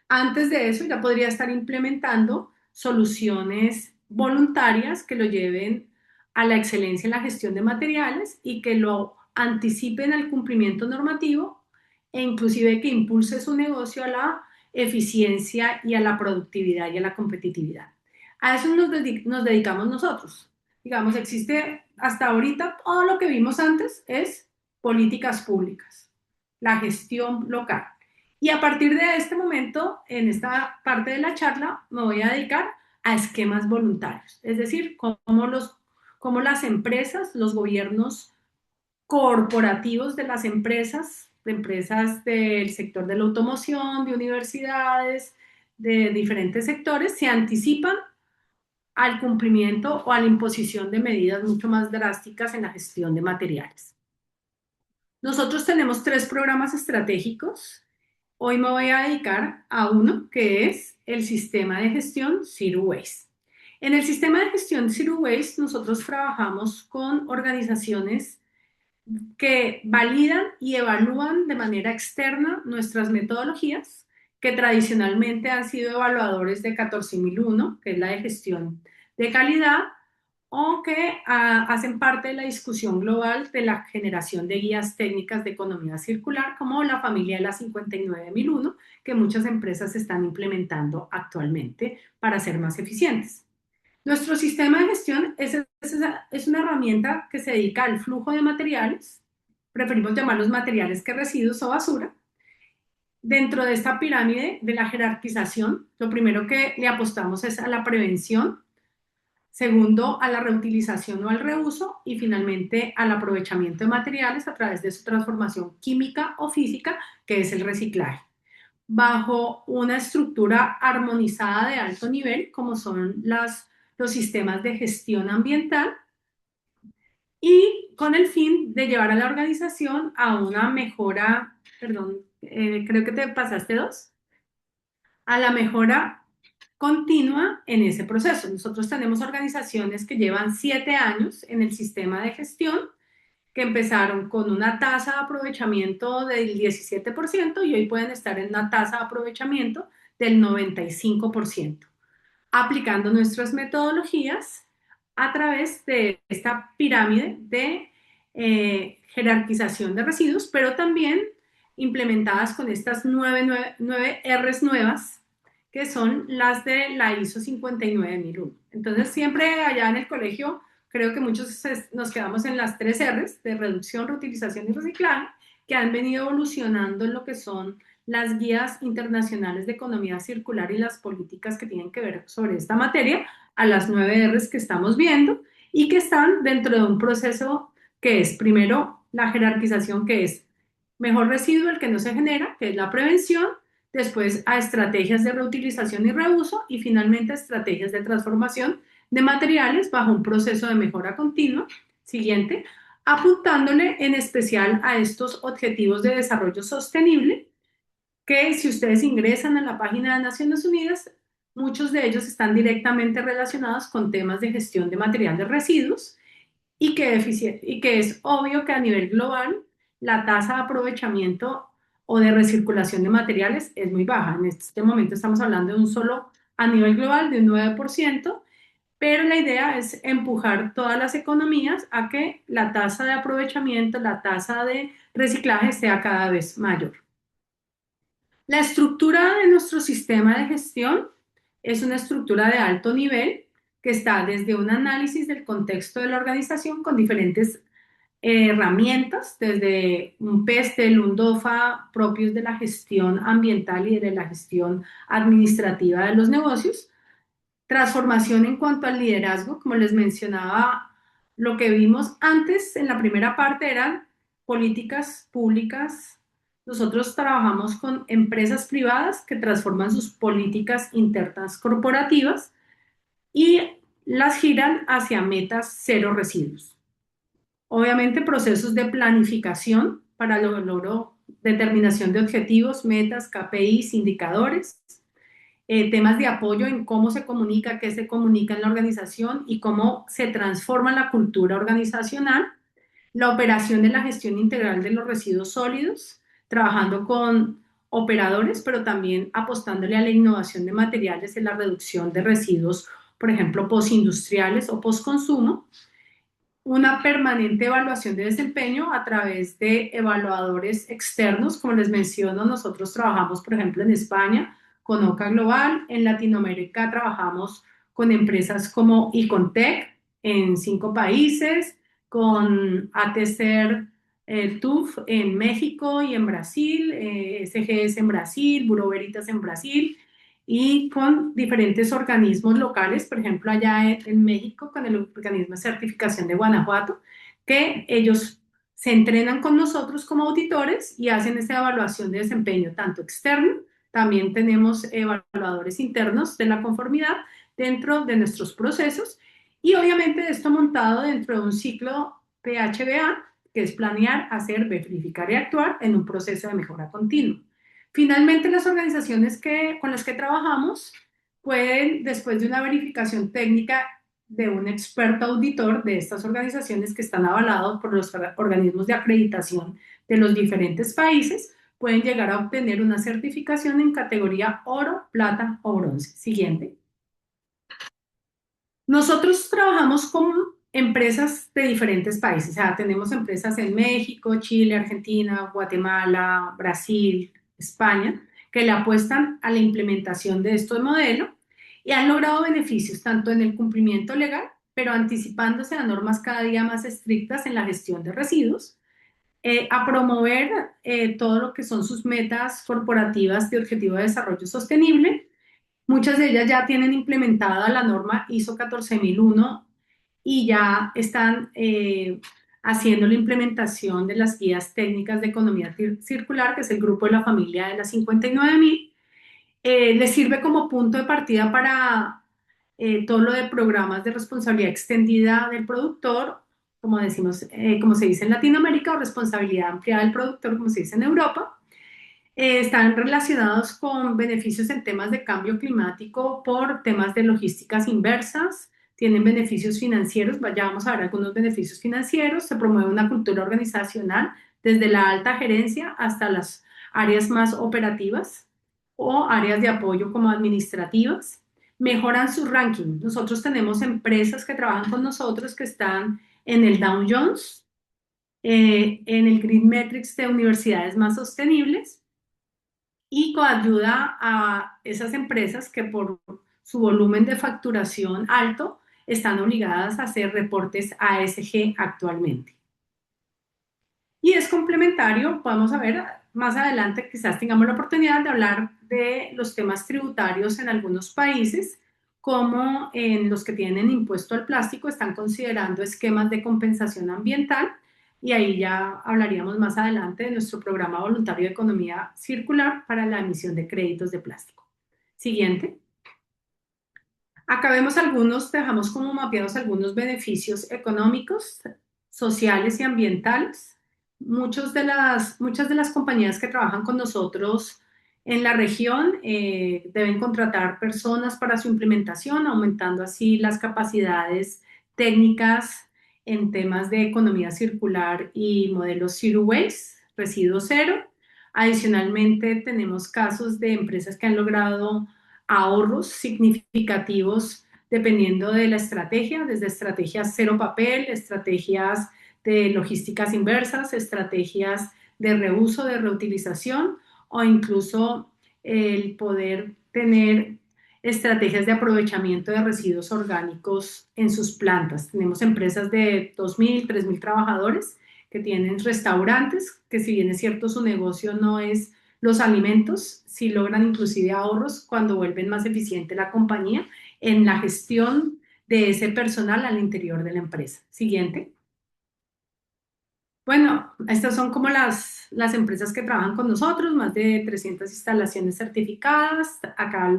antes de eso ya podría estar implementando soluciones voluntarias que lo lleven a la excelencia en la gestión de materiales y que lo anticipen al cumplimiento normativo e inclusive que impulse su negocio a la eficiencia y a la productividad y a la competitividad. A eso nos dedicamos nosotros. Digamos, existe hasta ahorita todo lo que vimos antes es políticas públicas, la gestión local. Y a partir de este momento, en esta parte de la charla, me voy a dedicar a esquemas voluntarios, es decir, cómo las empresas, los gobiernos corporativos de empresas del sector de la automoción, de universidades, de diferentes sectores, se anticipan al cumplimiento o a la imposición de medidas mucho más drásticas en la gestión de materiales. Nosotros tenemos 3 programas estratégicos. Hoy me voy a dedicar a uno que es el sistema de gestión Zero Waste. En el sistema de gestión Zero Waste nosotros trabajamos con organizaciones que validan y evalúan de manera externa nuestras metodologías, que tradicionalmente han sido evaluadores de 14001, que es la de gestión de calidad, o que hacen parte de la discusión global de la generación de guías técnicas de economía circular, como la familia de la 59001, que muchas empresas están implementando actualmente para ser más eficientes. Nuestro sistema de gestión es una herramienta que se dedica al flujo de materiales, preferimos llamarlos materiales que residuos o basura. Dentro de esta pirámide de la jerarquización, lo primero que le apostamos es a la prevención, segundo a la reutilización o al reuso y finalmente al aprovechamiento de materiales a través de su transformación química o física, que es el reciclaje, bajo una estructura armonizada de alto nivel, como son los sistemas de gestión ambiental, y con el fin de llevar a la organización a una mejora, perdón, creo que te pasaste dos, a la mejora continua en ese proceso. Nosotros tenemos organizaciones que llevan 7 años en el sistema de gestión, que empezaron con una tasa de aprovechamiento del 17% y hoy pueden estar en una tasa de aprovechamiento del 95%, aplicando nuestras metodologías a través de esta pirámide de jerarquización de residuos, pero también implementadas con estas 9 Rs nuevas, que son las de la ISO 59001. Entonces, siempre allá en el colegio, creo que muchos nos quedamos en las 3 Rs de reducción, reutilización y reciclaje, que han venido evolucionando en lo que son las guías internacionales de economía circular y las políticas que tienen que ver sobre esta materia, a las 9 Rs que estamos viendo y que están dentro de un proceso que es primero la jerarquización, que es mejor residuo el que no se genera, que es la prevención, después a estrategias de reutilización y reuso y finalmente a estrategias de transformación de materiales bajo un proceso de mejora continua. Siguiente, apuntándole en especial a estos objetivos de desarrollo sostenible, que si ustedes ingresan a la página de Naciones Unidas, muchos de ellos están directamente relacionados con temas de gestión de material de residuos y que es obvio que a nivel global la tasa de aprovechamiento o de recirculación de materiales es muy baja. En este momento estamos hablando de un solo, a nivel global, de un 9%, pero la idea es empujar todas las economías a que la tasa de aprovechamiento, la tasa de reciclaje sea cada vez mayor. La estructura de nuestro sistema de gestión es una estructura de alto nivel que está desde un análisis del contexto de la organización con diferentes herramientas, desde un PESTEL, un DOFA, propios de la gestión ambiental y de la gestión administrativa de los negocios. Transformación en cuanto al liderazgo, como les mencionaba, lo que vimos antes en la primera parte eran políticas públicas. Nosotros trabajamos con empresas privadas que transforman sus políticas internas corporativas y las giran hacia metas cero residuos. Obviamente procesos de planificación para el logro, determinación de objetivos, metas, KPIs, indicadores, temas de apoyo en cómo se comunica, qué se comunica en la organización y cómo se transforma la cultura organizacional, la operación de la gestión integral de los residuos sólidos, trabajando con operadores, pero también apostándole a la innovación de materiales en la reducción de residuos, por ejemplo, postindustriales o postconsumo, una permanente evaluación de desempeño a través de evaluadores externos. Como les menciono, nosotros trabajamos, por ejemplo, en España con OCA Global, en Latinoamérica trabajamos con empresas como Icontec en 5 países, con ATCER TUF en México y en Brasil, SGS en Brasil, Bureau Veritas en Brasil, y con diferentes organismos locales, por ejemplo, allá en México, con el organismo de certificación de Guanajuato, que ellos se entrenan con nosotros como auditores y hacen esa evaluación de desempeño tanto externo, también tenemos evaluadores internos de la conformidad dentro de nuestros procesos, y obviamente esto montado dentro de un ciclo PHBA, que es planear, hacer, verificar y actuar en un proceso de mejora continua. Finalmente, las organizaciones con las que trabajamos pueden, después de una verificación técnica de un experto auditor de estas organizaciones que están avalados por los organismos de acreditación de los diferentes países, pueden llegar a obtener una certificación en categoría oro, plata o bronce. Siguiente. Nosotros trabajamos con empresas de diferentes países, o sea, tenemos empresas en México, Chile, Argentina, Guatemala, Brasil, España, que le apuestan a la implementación de estos modelos y han logrado beneficios tanto en el cumplimiento legal, pero anticipándose a normas cada día más estrictas en la gestión de residuos, a promover todo lo que son sus metas corporativas de Objetivo de Desarrollo Sostenible. Muchas de ellas ya tienen implementada la norma ISO 14001 y ya están haciendo la implementación de las guías técnicas de economía circular, que es el grupo de la familia de las 59.000. Les sirve como punto de partida para todo lo de programas de responsabilidad extendida del productor, como decimos, como se dice en Latinoamérica, o responsabilidad ampliada del productor, como se dice en Europa. Están relacionados con beneficios en temas de cambio climático por temas de logísticas inversas, tienen beneficios financieros, ya vamos a ver algunos beneficios financieros, se promueve una cultura organizacional desde la alta gerencia hasta las áreas más operativas o áreas de apoyo como administrativas, mejoran su ranking. Nosotros tenemos empresas que trabajan con nosotros que están en el Dow Jones, en el Green Metrics de universidades más sostenibles, y coayuda a esas empresas que por su volumen de facturación alto están obligadas a hacer reportes ASG actualmente. Y es complementario, podemos ver más adelante, quizás tengamos la oportunidad de hablar de los temas tributarios en algunos países, como en los que tienen impuesto al plástico, están considerando esquemas de compensación ambiental, y ahí ya hablaríamos más adelante de nuestro programa voluntario de economía circular para la emisión de créditos de plástico. Siguiente. Acá vemos algunos, dejamos como mapeados algunos beneficios económicos, sociales y ambientales. Muchas de las compañías que trabajan con nosotros en la región deben contratar personas para su implementación, aumentando así las capacidades técnicas en temas de economía circular y modelos Zero Waste, residuo cero. Adicionalmente, tenemos casos de empresas que han logrado ahorros significativos dependiendo de la estrategia, desde estrategias cero papel, estrategias de logísticas inversas, estrategias de reuso, de reutilización, o incluso el poder tener estrategias de aprovechamiento de residuos orgánicos en sus plantas. Tenemos empresas de 2.000, 3.000 trabajadores que tienen restaurantes, que si bien es cierto su negocio no es los alimentos, sí logran inclusive ahorros cuando vuelven más eficiente la compañía en la gestión de ese personal al interior de la empresa. Siguiente. Bueno, estas son como las empresas que trabajan con nosotros, más de 300 instalaciones certificadas. Acá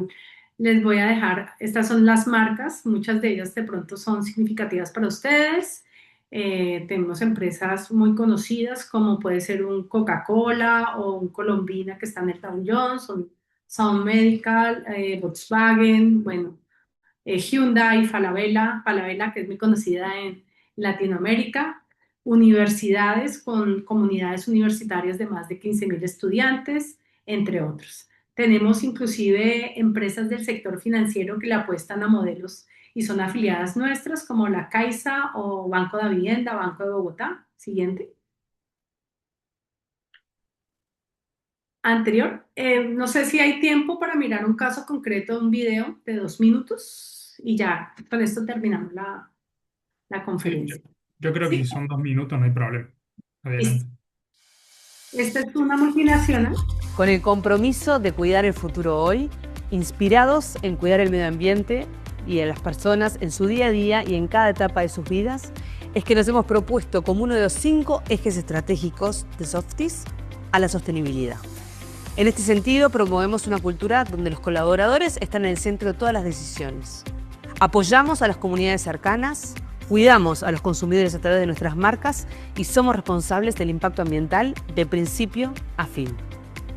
les voy a dejar, estas son las marcas, muchas de ellas de pronto son significativas para ustedes. Tenemos empresas muy conocidas como puede ser un Coca-Cola o un Colombina que está en el Dow Jones, un Sound Medical, Volkswagen, bueno, Hyundai, Falabella, que es muy conocida en Latinoamérica, universidades con comunidades universitarias de más de 15.000 estudiantes, entre otros. Tenemos inclusive empresas del sector financiero que le apuestan a modelos y son afiliadas nuestras, como la Caixa o Banco de Vivienda, Banco de Bogotá. Siguiente. Anterior. No sé si hay tiempo para mirar un caso concreto de un video de 2 minutos y ya con esto terminamos la Sí, yo, conferencia. yo creo que si ¿Sí? son 2 minutos no hay problema. Listo. Adelante. Esta es una multinacional. Con el compromiso de cuidar el futuro hoy, inspirados en cuidar el medio ambiente y a las personas en su día a día y en cada etapa de sus vidas, es que nos hemos propuesto como uno de los 5 ejes estratégicos de Softis a la sostenibilidad. En este sentido, promovemos una cultura donde los colaboradores están en el centro de todas las decisiones. Apoyamos a las comunidades cercanas, cuidamos a los consumidores a través de nuestras marcas y somos responsables del impacto ambiental de principio a fin.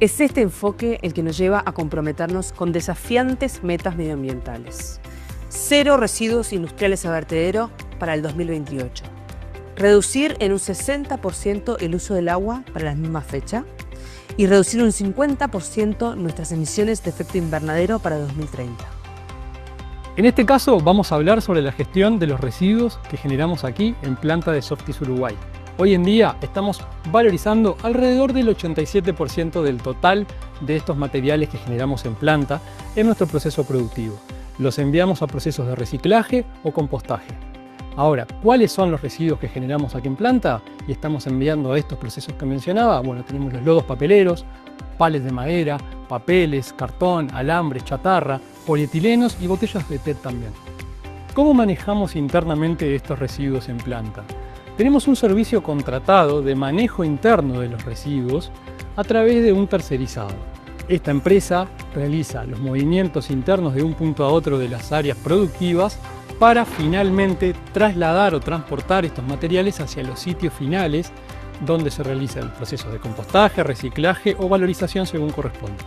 Es este enfoque el que nos lleva a comprometernos con desafiantes metas medioambientales. 0 residuos industriales a vertedero para el 2028. Reducir en un 60% el uso del agua para la misma fecha. Y reducir un 50% nuestras emisiones de efecto invernadero para 2030. En este caso vamos a hablar sobre la gestión de los residuos que generamos aquí en planta de Softis Uruguay. Hoy en día estamos valorizando alrededor del 87% del total de estos materiales que generamos en planta en nuestro proceso productivo. Los enviamos a procesos de reciclaje o compostaje. Ahora, ¿cuáles son los residuos que generamos aquí en planta y estamos enviando a estos procesos que mencionaba? Bueno, tenemos los lodos papeleros, palets de madera, papeles, cartón, alambres, chatarra, polietilenos y botellas de PET también. ¿Cómo manejamos internamente estos residuos en planta? Tenemos un servicio contratado de manejo interno de los residuos a través de un tercerizado. Esta empresa realiza los movimientos internos de un punto a otro de las áreas productivas para finalmente trasladar o transportar estos materiales hacia los sitios finales donde se realiza el proceso de compostaje, reciclaje o valorización según corresponda.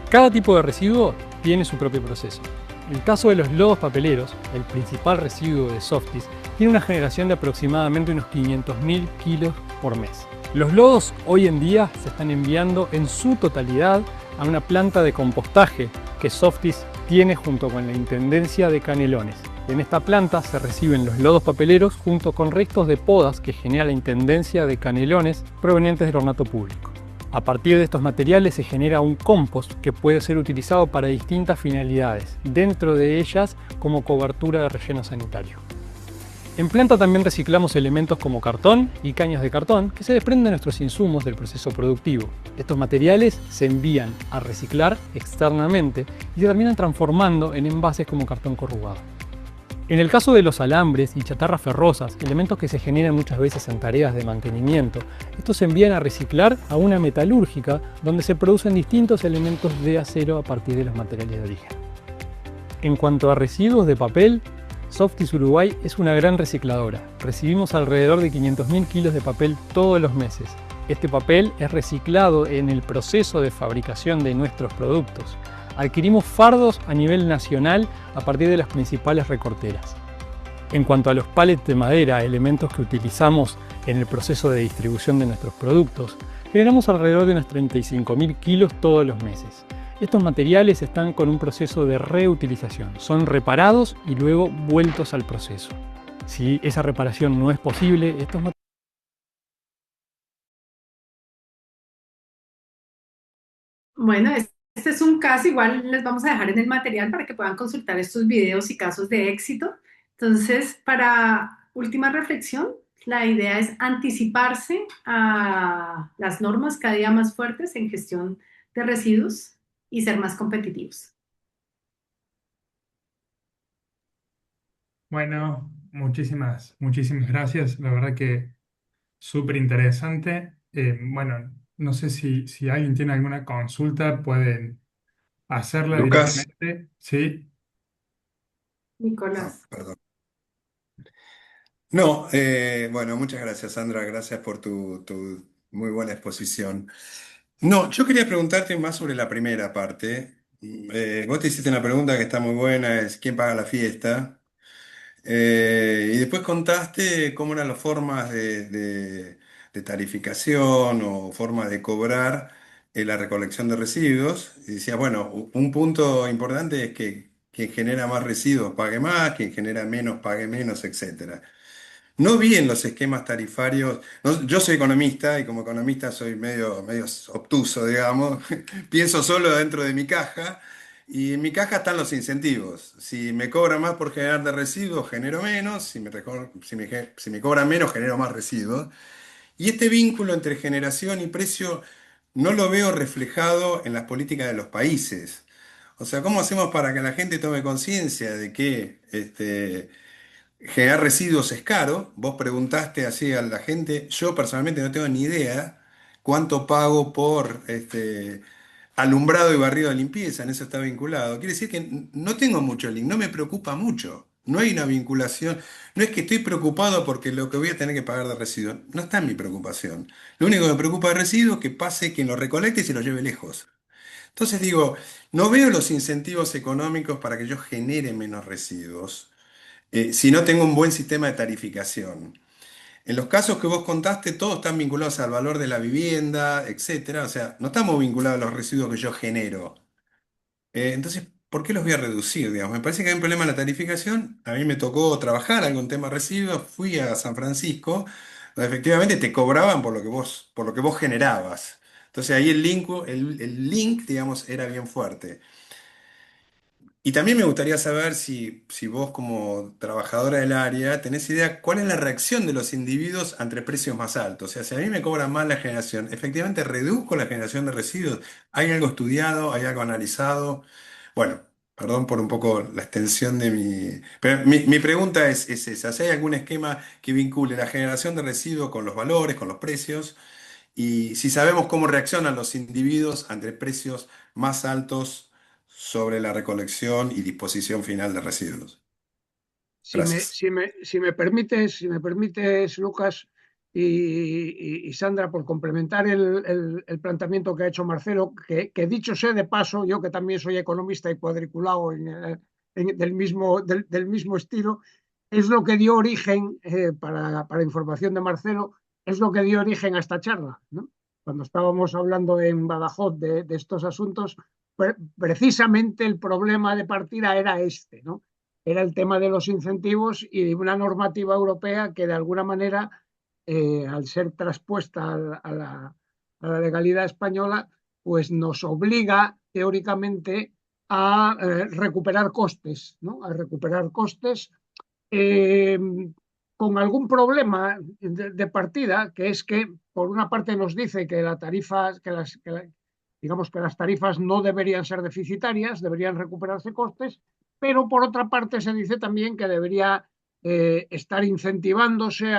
Cada tipo de residuo tiene su propio proceso. En el caso de los lodos papeleros, el principal residuo de Softis tiene una generación de aproximadamente unos 500.000 kilos por mes. Los lodos hoy en día se están enviando en su totalidad a una planta de compostaje que Softis tiene junto con la Intendencia de Canelones. En esta planta se reciben los lodos papeleros junto con restos de podas que genera la Intendencia de Canelones provenientes del ornato público. A partir de estos materiales se genera un compost que puede ser utilizado para distintas finalidades, dentro de ellas como cobertura de relleno sanitario. En planta también reciclamos elementos como cartón y cañas de cartón que se desprenden de nuestros insumos del proceso productivo. Estos materiales se envían a reciclar externamente y se terminan transformando en envases como cartón corrugado. En el caso de los alambres y chatarras ferrosas, elementos que se generan muchas veces en tareas de mantenimiento, estos se envían a reciclar a una metalúrgica donde se producen distintos elementos de acero a partir de los materiales de origen. En cuanto a residuos de papel, Softis Uruguay es una gran recicladora. Recibimos alrededor de 500.000 kilos de papel todos los meses. Este papel es reciclado en el proceso de fabricación de nuestros productos. Adquirimos fardos a nivel nacional a partir de las principales recorteras. En cuanto a los palets de madera, elementos que utilizamos en el proceso de distribución de nuestros productos, generamos alrededor de unos 35.000 kilos todos los meses. Estos materiales están con un proceso de reutilización, son reparados y luego vueltos al proceso. Si esa reparación no es posible, estos materiales... Bueno, este es un caso, igual les vamos a dejar en el material para que puedan consultar estos videos y casos de éxito. Entonces, para última reflexión, la idea es anticiparse a las normas cada día más fuertes en gestión de residuos y ser más competitivos. Bueno, muchísimas gracias. La verdad que súper interesante. Bueno, no sé si alguien tiene alguna consulta, pueden hacerla Lucas, directamente. Sí, Nicolás. perdón. No, bueno, muchas gracias, Sandra. Gracias por tu muy buena exposición. No, yo quería preguntarte más sobre la primera parte. Vos te hiciste una pregunta que está muy buena, es ¿quién paga la fiesta? Y después contaste cómo eran las formas de tarificación o formas de cobrar la recolección de residuos. Y decías, bueno, un punto importante es que quien genera más residuos pague más, quien genera menos pague menos, etcétera. No vi en los esquemas tarifarios, yo soy economista y como economista soy medio obtuso, digamos, pienso solo dentro de mi caja y en mi caja están los incentivos. Si me cobran más por generar de residuos, genero menos, si me cobran menos, genero más residuos. Y este vínculo entre generación y precio no lo veo reflejado en las políticas de los países. O sea, ¿cómo hacemos para que la gente tome conciencia de que generar residuos es caro? Vos preguntaste así a la gente, yo personalmente no tengo ni idea cuánto pago por alumbrado y barrido de limpieza, en eso está vinculado. Quiere decir que no tengo mucho link, no me preocupa mucho. No hay una vinculación. No es que estoy preocupado porque lo que voy a tener que pagar de residuos. No está en mi preocupación. Lo único que me preocupa de residuos es que pase quien lo recolecte y se lo lleve lejos. Entonces digo, no veo los incentivos económicos para que yo genere menos residuos si no tengo un buen sistema de tarificación. En los casos que vos contaste, todos están vinculados al valor de la vivienda, etcétera. O sea, no estamos vinculados a los residuos que yo genero. Entonces, ¿por qué los voy a reducir, digamos? Me parece que hay un problema en la tarificación. A mí me tocó trabajar algún tema de residuos. Fui a San Francisco, donde efectivamente te cobraban por lo que vos generabas. Entonces ahí el link, digamos, era bien fuerte. Y también me gustaría saber si vos como trabajadora del área tenés idea cuál es la reacción de los individuos ante precios más altos. O sea, si a mí me cobran más la generación, ¿efectivamente reduzco la generación de residuos? ¿Hay algo estudiado? ¿Hay algo analizado? Bueno, perdón por un poco la extensión de mi... Pero mi pregunta es esa. Si hay algún esquema que vincule la generación de residuos con los valores, con los precios, y si sabemos cómo reaccionan los individuos ante precios más altos sobre la recolección y disposición final de residuos. Gracias. Si me permites, Lucas y Sandra, por complementar el planteamiento que ha hecho Marcelo, que dicho sea de paso, yo que también soy economista y cuadriculado del mismo estilo, es lo que dio origen, para información de Marcelo, es lo que dio origen a esta charla, ¿no? Cuando estábamos hablando en Badajoz de estos asuntos, precisamente el problema de partida era este, ¿no? Era el tema de los incentivos y de una normativa europea que de alguna manera, al ser traspuesta a la legalidad española, pues nos obliga teóricamente a recuperar costes, ¿no? A recuperar costes, eh, con algún problema de partida, que es que por una parte nos dice que la tarifa, digamos que las tarifas no deberían ser deficitarias, deberían recuperarse costes, pero por otra parte se dice también que debería estar incentivándose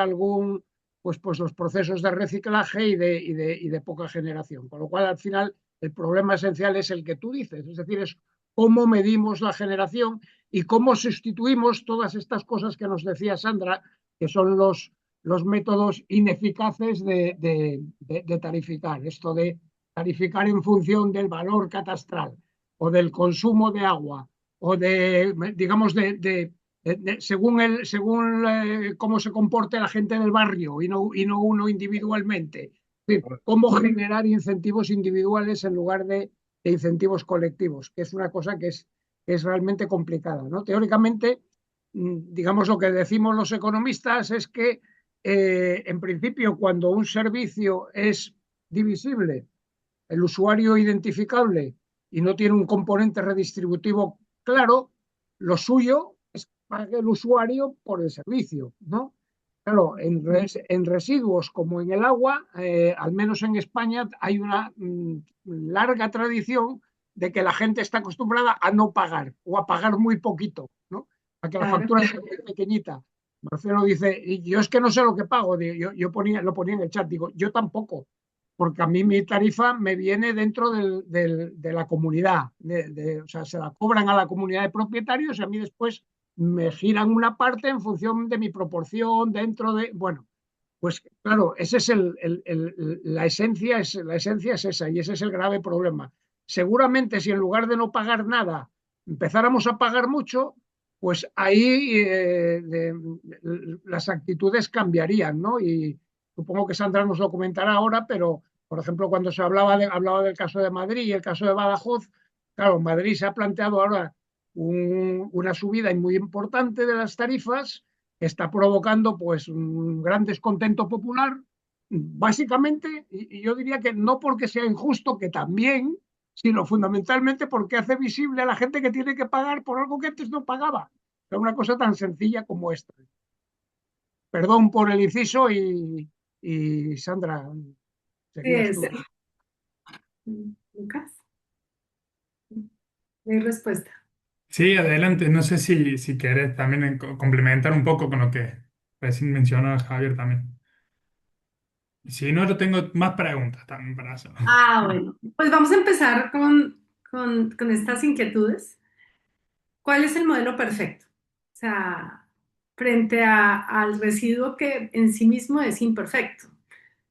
pues los procesos de reciclaje y de poca generación. Con lo cual, al final, el problema esencial es el que tú dices, es decir, es cómo medimos la generación y cómo sustituimos todas estas cosas que nos decía Sandra, que son los métodos ineficaces de tarificar. Esto de tarificar en función del valor catastral o del consumo de agua o digamos, según cómo se comporte la gente del barrio y no uno individualmente. Es decir, cómo generar incentivos individuales en lugar de incentivos colectivos, que es una cosa que es realmente complicada, ¿no? Teóricamente, digamos, lo que decimos los economistas es que, en principio, cuando un servicio es divisible, el usuario identificable y no tiene un componente redistributivo claro, lo suyo es que pague el usuario por el servicio, ¿no? Claro, en residuos como en el agua, al menos en España, hay una larga tradición de que la gente está acostumbrada a no pagar o a pagar muy poquito, ¿no? A que la Claro. factura sea muy pequeñita. Marcelo dice, y yo es que no sé lo que pago. Yo lo ponía en el chat, digo, yo tampoco, porque a mí mi tarifa me viene dentro de la comunidad, o sea, se la cobran a la comunidad de propietarios y a mí después me giran una parte en función de mi proporción dentro de, bueno, pues claro, ese es la esencia es esa y ese es el grave problema. Seguramente si en lugar de no pagar nada empezáramos a pagar mucho, pues ahí las actitudes cambiarían, ¿no? Y supongo que Sandra nos lo comentará ahora, pero por ejemplo, cuando se hablaba del caso de Madrid y el caso de Badajoz, claro, Madrid se ha planteado ahora una subida muy importante de las tarifas que está provocando pues un gran descontento popular, básicamente, y yo diría que no porque sea injusto, que también, sino fundamentalmente porque hace visible a la gente que tiene que pagar por algo que antes no pagaba. Es una cosa tan sencilla como esta. Perdón por el inciso y Y Sandra, Sí, seguías tú. Lucas, no hay respuesta. Sí, adelante. No sé si querés también complementar un poco con lo que recién mencionó Javier también. Si no, yo tengo más preguntas también para hacer. Bueno, pues vamos a empezar con estas inquietudes. ¿Cuál es el modelo perfecto? O sea, frente al residuo que en sí mismo es imperfecto.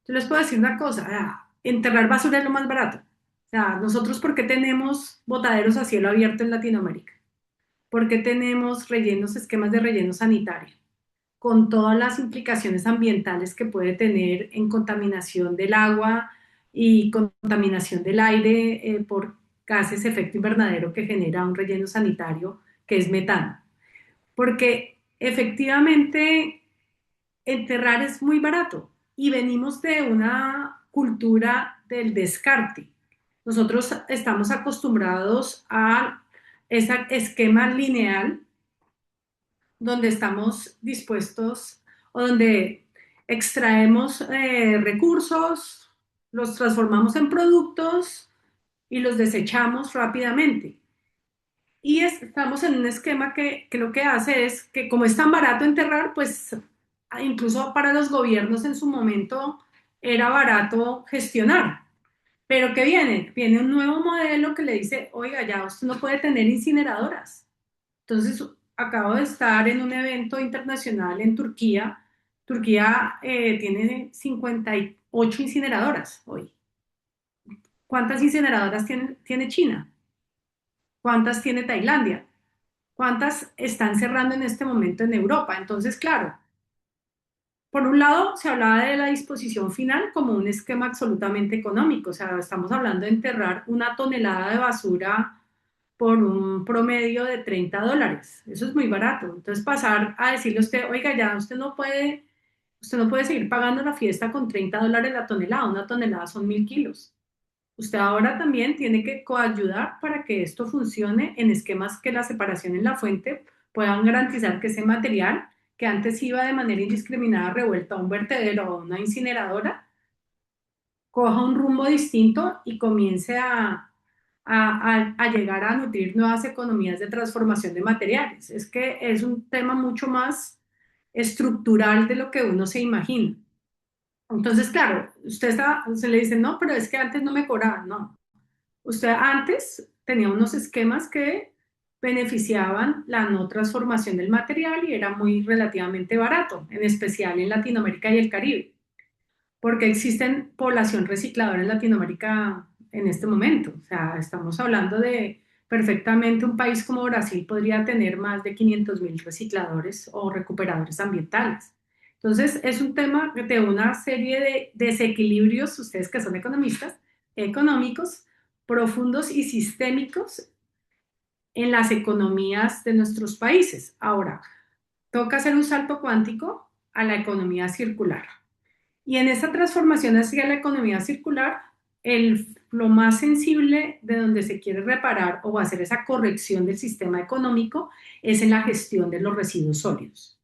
Yo les puedo decir una cosa, enterrar basura es lo más barato. O sea, nosotros, ¿por qué tenemos botaderos a cielo abierto en Latinoamérica? ¿Por qué tenemos rellenos, esquemas de relleno sanitario? Con todas las implicaciones ambientales que puede tener en contaminación del agua y contaminación del aire por gases efecto invernadero que genera un relleno sanitario que es metano. Porque efectivamente enterrar es muy barato y venimos de una cultura del descarte. Nosotros estamos acostumbrados a ese esquema lineal donde estamos dispuestos o donde extraemos recursos, los transformamos en productos y los desechamos rápidamente. Y estamos en un esquema que lo que hace es que como es tan barato enterrar, pues incluso para los gobiernos en su momento era barato gestionar. Pero ¿qué viene? Viene un nuevo modelo que le dice, oiga, ya usted no puede tener incineradoras. Entonces, acabo de estar en un evento internacional en Turquía. Turquía tiene 58 incineradoras hoy. ¿Cuántas incineradoras tiene China? ¿Cuántas tiene Tailandia? ¿Cuántas están cerrando en este momento en Europa? Entonces, claro, por un lado se hablaba de la disposición final como un esquema absolutamente económico, o sea, estamos hablando de enterrar una tonelada de basura por un promedio de $30. Eso es muy barato. Entonces pasar a decirle a usted, oiga, ya usted no puede seguir pagando la fiesta con $30 la tonelada. Una tonelada son 1.000 kilos. Usted ahora también tiene que coayudar para que esto funcione en esquemas que la separación en la fuente puedan garantizar que ese material que antes iba de manera indiscriminada revuelto a un vertedero o a una incineradora, coja un rumbo distinto y comience a llegar a nutrir nuevas economías de transformación de materiales. Es que es un tema mucho más estructural de lo que uno se imagina. Entonces, claro, se le dice, no, pero es que antes no me cobraban. No, usted antes tenía unos esquemas que beneficiaban la no transformación del material y era muy relativamente barato, en especial en Latinoamérica y el Caribe, porque existen población recicladora en Latinoamérica en este momento. O sea, estamos hablando de perfectamente un país como Brasil podría tener más de 500.000 recicladores o recuperadores ambientales. Entonces, es un tema de una serie de desequilibrios, ustedes que son economistas, económicos, profundos y sistémicos en las economías de nuestros países. Ahora, toca hacer un salto cuántico a la economía circular. Y en esta transformación hacia la economía circular, lo más sensible de donde se quiere reparar o hacer esa corrección del sistema económico es en la gestión de los residuos sólidos.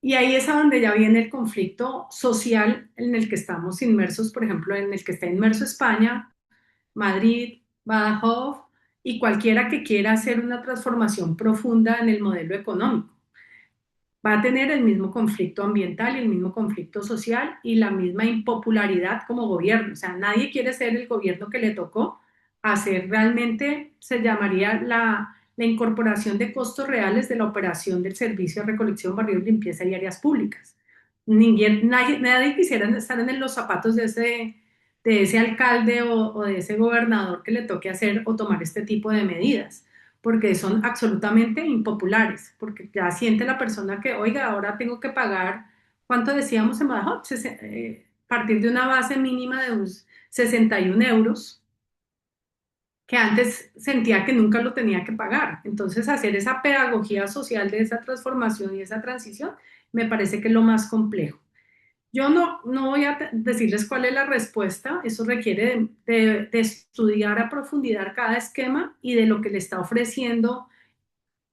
Y ahí es a donde ya viene el conflicto social en el que estamos inmersos, por ejemplo, en el que está inmerso España, Madrid, Badajoz y cualquiera que quiera hacer una transformación profunda en el modelo económico va a tener el mismo conflicto ambiental y el mismo conflicto social y la misma impopularidad como gobierno. O sea, nadie quiere ser el gobierno que le tocó hacer realmente, se llamaría la incorporación de costos reales de la operación del servicio de recolección, barrido, limpieza y áreas públicas. Nadie quisiera estar en los zapatos de ese alcalde o de ese gobernador que le toque hacer o tomar este tipo de medidas porque son absolutamente impopulares, porque ya siente la persona que, oiga, ahora tengo que pagar, ¿cuánto decíamos en Badajoz? A partir de una base mínima de unos 61 euros, que antes sentía que nunca lo tenía que pagar. Entonces, hacer esa pedagogía social de esa transformación y esa transición me parece que es lo más complejo. Yo no voy a decirles cuál es la respuesta, eso requiere de estudiar a profundidad cada esquema y de lo que le está ofreciendo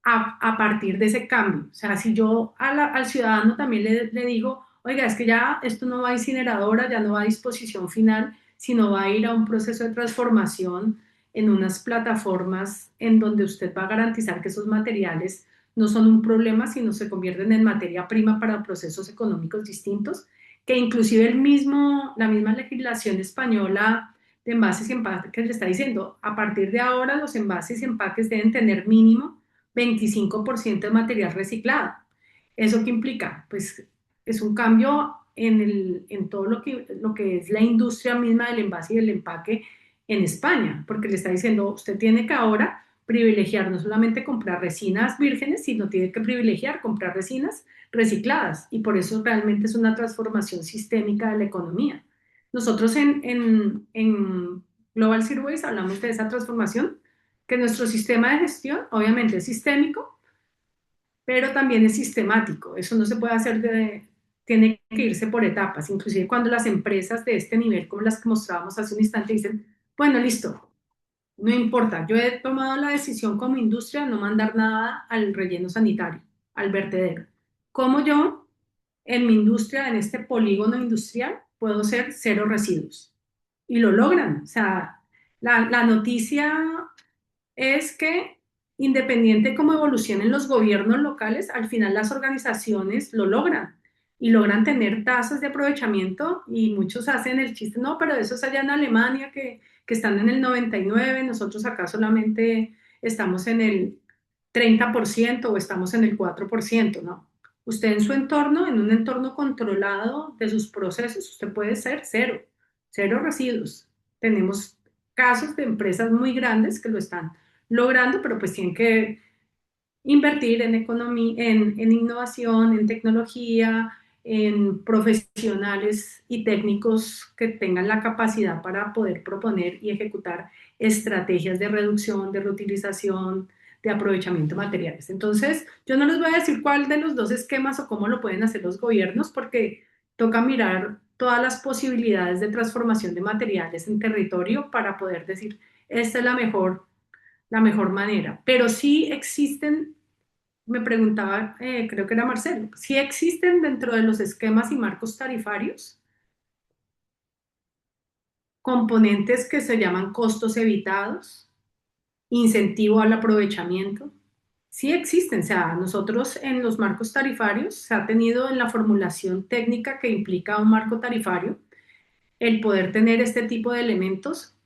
a partir de ese cambio. O sea, si yo al ciudadano también le digo, oiga, es que ya esto no va a incineradora, ya no va a disposición final, sino va a ir a un proceso de transformación en unas plataformas en donde usted va a garantizar que esos materiales no son un problema, sino se convierten en materia prima para procesos económicos distintos, que inclusive la misma legislación española de envases y empaques le está diciendo, a partir de ahora los envases y empaques deben tener mínimo 25% de material reciclado. ¿Eso qué implica? Pues es un cambio en todo lo que es la industria misma del envase y del empaque en España, porque le está diciendo, usted tiene que ahora privilegiar no solamente comprar resinas vírgenes, sino tiene que privilegiar comprar resinas recicladas, y por eso realmente es una transformación sistémica de la economía. Nosotros en Global Zero Waste hablamos de esa transformación, que nuestro sistema de gestión obviamente es sistémico, pero también es sistemático. Eso no se puede hacer tiene que irse por etapas. Inclusive cuando las empresas de este nivel, como las que mostrábamos hace un instante, dicen, bueno, listo, no importa, yo he tomado la decisión como industria de no mandar nada al relleno sanitario, al vertedero. ¿Cómo yo, en mi industria, en este polígono industrial, puedo ser cero residuos? Y lo logran. O sea, la noticia es que independiente cómo evolucionen los gobiernos locales, al final las organizaciones lo logran y logran tener tasas de aprovechamiento, y muchos hacen el chiste, no, pero eso es allá en Alemania que están en el 99, nosotros acá solamente estamos en el 30% o estamos en el 4%, ¿no? Usted en su entorno, en un entorno controlado de sus procesos, usted puede ser cero, cero residuos. Tenemos casos de empresas muy grandes que lo están logrando, pero pues tienen que invertir en economía, en innovación, en tecnología, en profesionales y técnicos que tengan la capacidad para poder proponer y ejecutar estrategias de reducción, de reutilización, de aprovechamiento de materiales. Entonces, yo no les voy a decir cuál de los dos esquemas o cómo lo pueden hacer los gobiernos, porque toca mirar todas las posibilidades de transformación de materiales en territorio para poder decir, esta es la mejor manera. Pero sí existen, me preguntaba, creo que era Marcelo, sí existen dentro de los esquemas y marcos tarifarios componentes que se llaman costos evitados, incentivo al aprovechamiento. Sí existen, o sea, nosotros en los marcos tarifarios se ha tenido en la formulación técnica que implica un marco tarifario el poder tener este tipo de elementos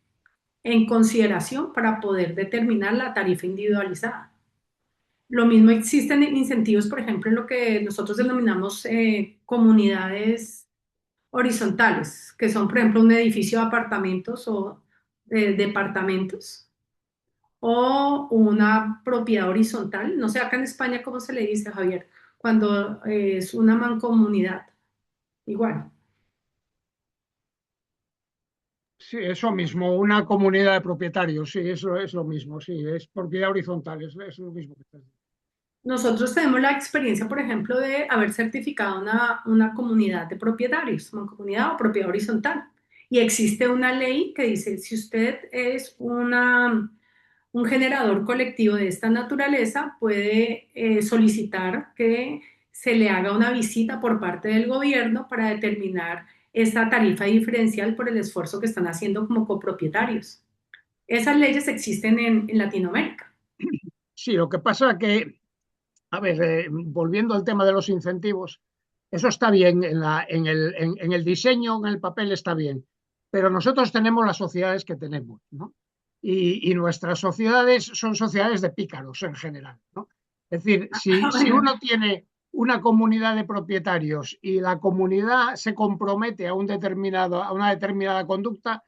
en consideración para poder determinar la tarifa individualizada. Lo mismo existen incentivos, por ejemplo, en lo que nosotros denominamos comunidades horizontales, que son, por ejemplo, un edificio de apartamentos o departamentos, o una propiedad horizontal. No sé, acá en España, ¿cómo se le dice, Javier? Cuando es una mancomunidad. Igual. Sí, eso mismo, una comunidad de propietarios, sí, eso es lo mismo, sí, es propiedad horizontal, es lo mismo que estás diciendo. Nosotros tenemos la experiencia, por ejemplo, de haber certificado una comunidad de propietarios, mancomunidad o propiedad horizontal. Y existe una ley que dice, si usted es un generador colectivo de esta naturaleza, puede solicitar que se le haga una visita por parte del gobierno para determinar esta tarifa diferencial por el esfuerzo que están haciendo como copropietarios. Esas leyes existen en Latinoamérica. Sí, lo que pasa que, a ver, volviendo al tema de los incentivos, eso está bien en el diseño, en el papel está bien, pero nosotros tenemos las sociedades que tenemos, ¿no? Y nuestras sociedades son sociedades de pícaros en general, ¿no? Es decir, si Bueno, uno tiene una comunidad de propietarios y la comunidad se compromete a a una determinada conducta,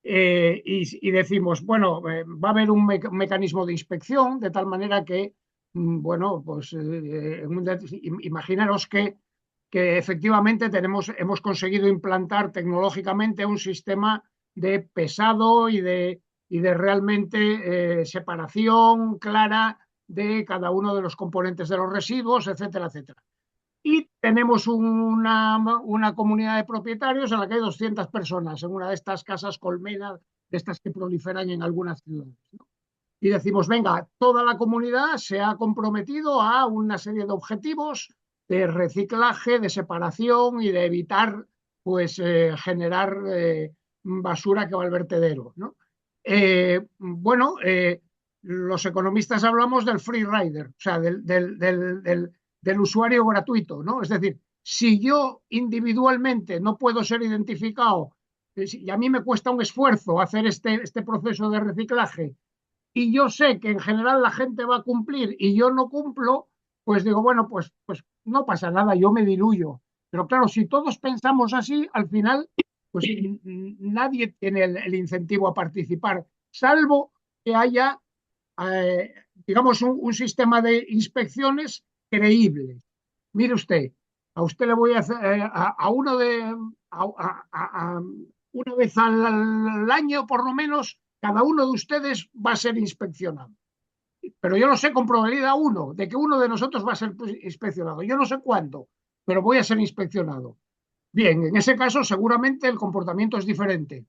y decimos, bueno, va a haber un mecanismo de inspección de tal manera que, bueno, pues imaginaros que efectivamente hemos conseguido implantar tecnológicamente un sistema de pesado y de realmente separación clara de cada uno de los componentes de los residuos, etcétera, etcétera. Y tenemos una comunidad de propietarios en la que hay 200 personas en una de estas casas colmenas, de estas que proliferan en algunas ciudades, ¿no? Y decimos, venga, toda la comunidad se ha comprometido a una serie de objetivos de reciclaje, de separación y de evitar pues generar basura que va al vertedero, ¿no? Bueno, los economistas hablamos del free rider, o sea, del usuario gratuito, ¿no? Es decir, si yo individualmente no puedo ser identificado y a mí me cuesta un esfuerzo hacer este proceso de reciclaje y yo sé que en general la gente va a cumplir y yo no cumplo, pues digo, bueno, pues no pasa nada, yo me diluyo. Pero claro, si todos pensamos así, al final, pues nadie tiene el incentivo a participar, salvo que haya, digamos, un sistema de inspecciones creíble. Mire usted, a usted le voy a hacer a uno de una vez al año, por lo menos, cada uno de ustedes va a ser inspeccionado. Pero yo lo sé con probabilidad uno, de que uno de nosotros va a ser inspeccionado. Yo no sé cuándo, pero voy a ser inspeccionado. Bien, en ese caso seguramente el comportamiento es diferente.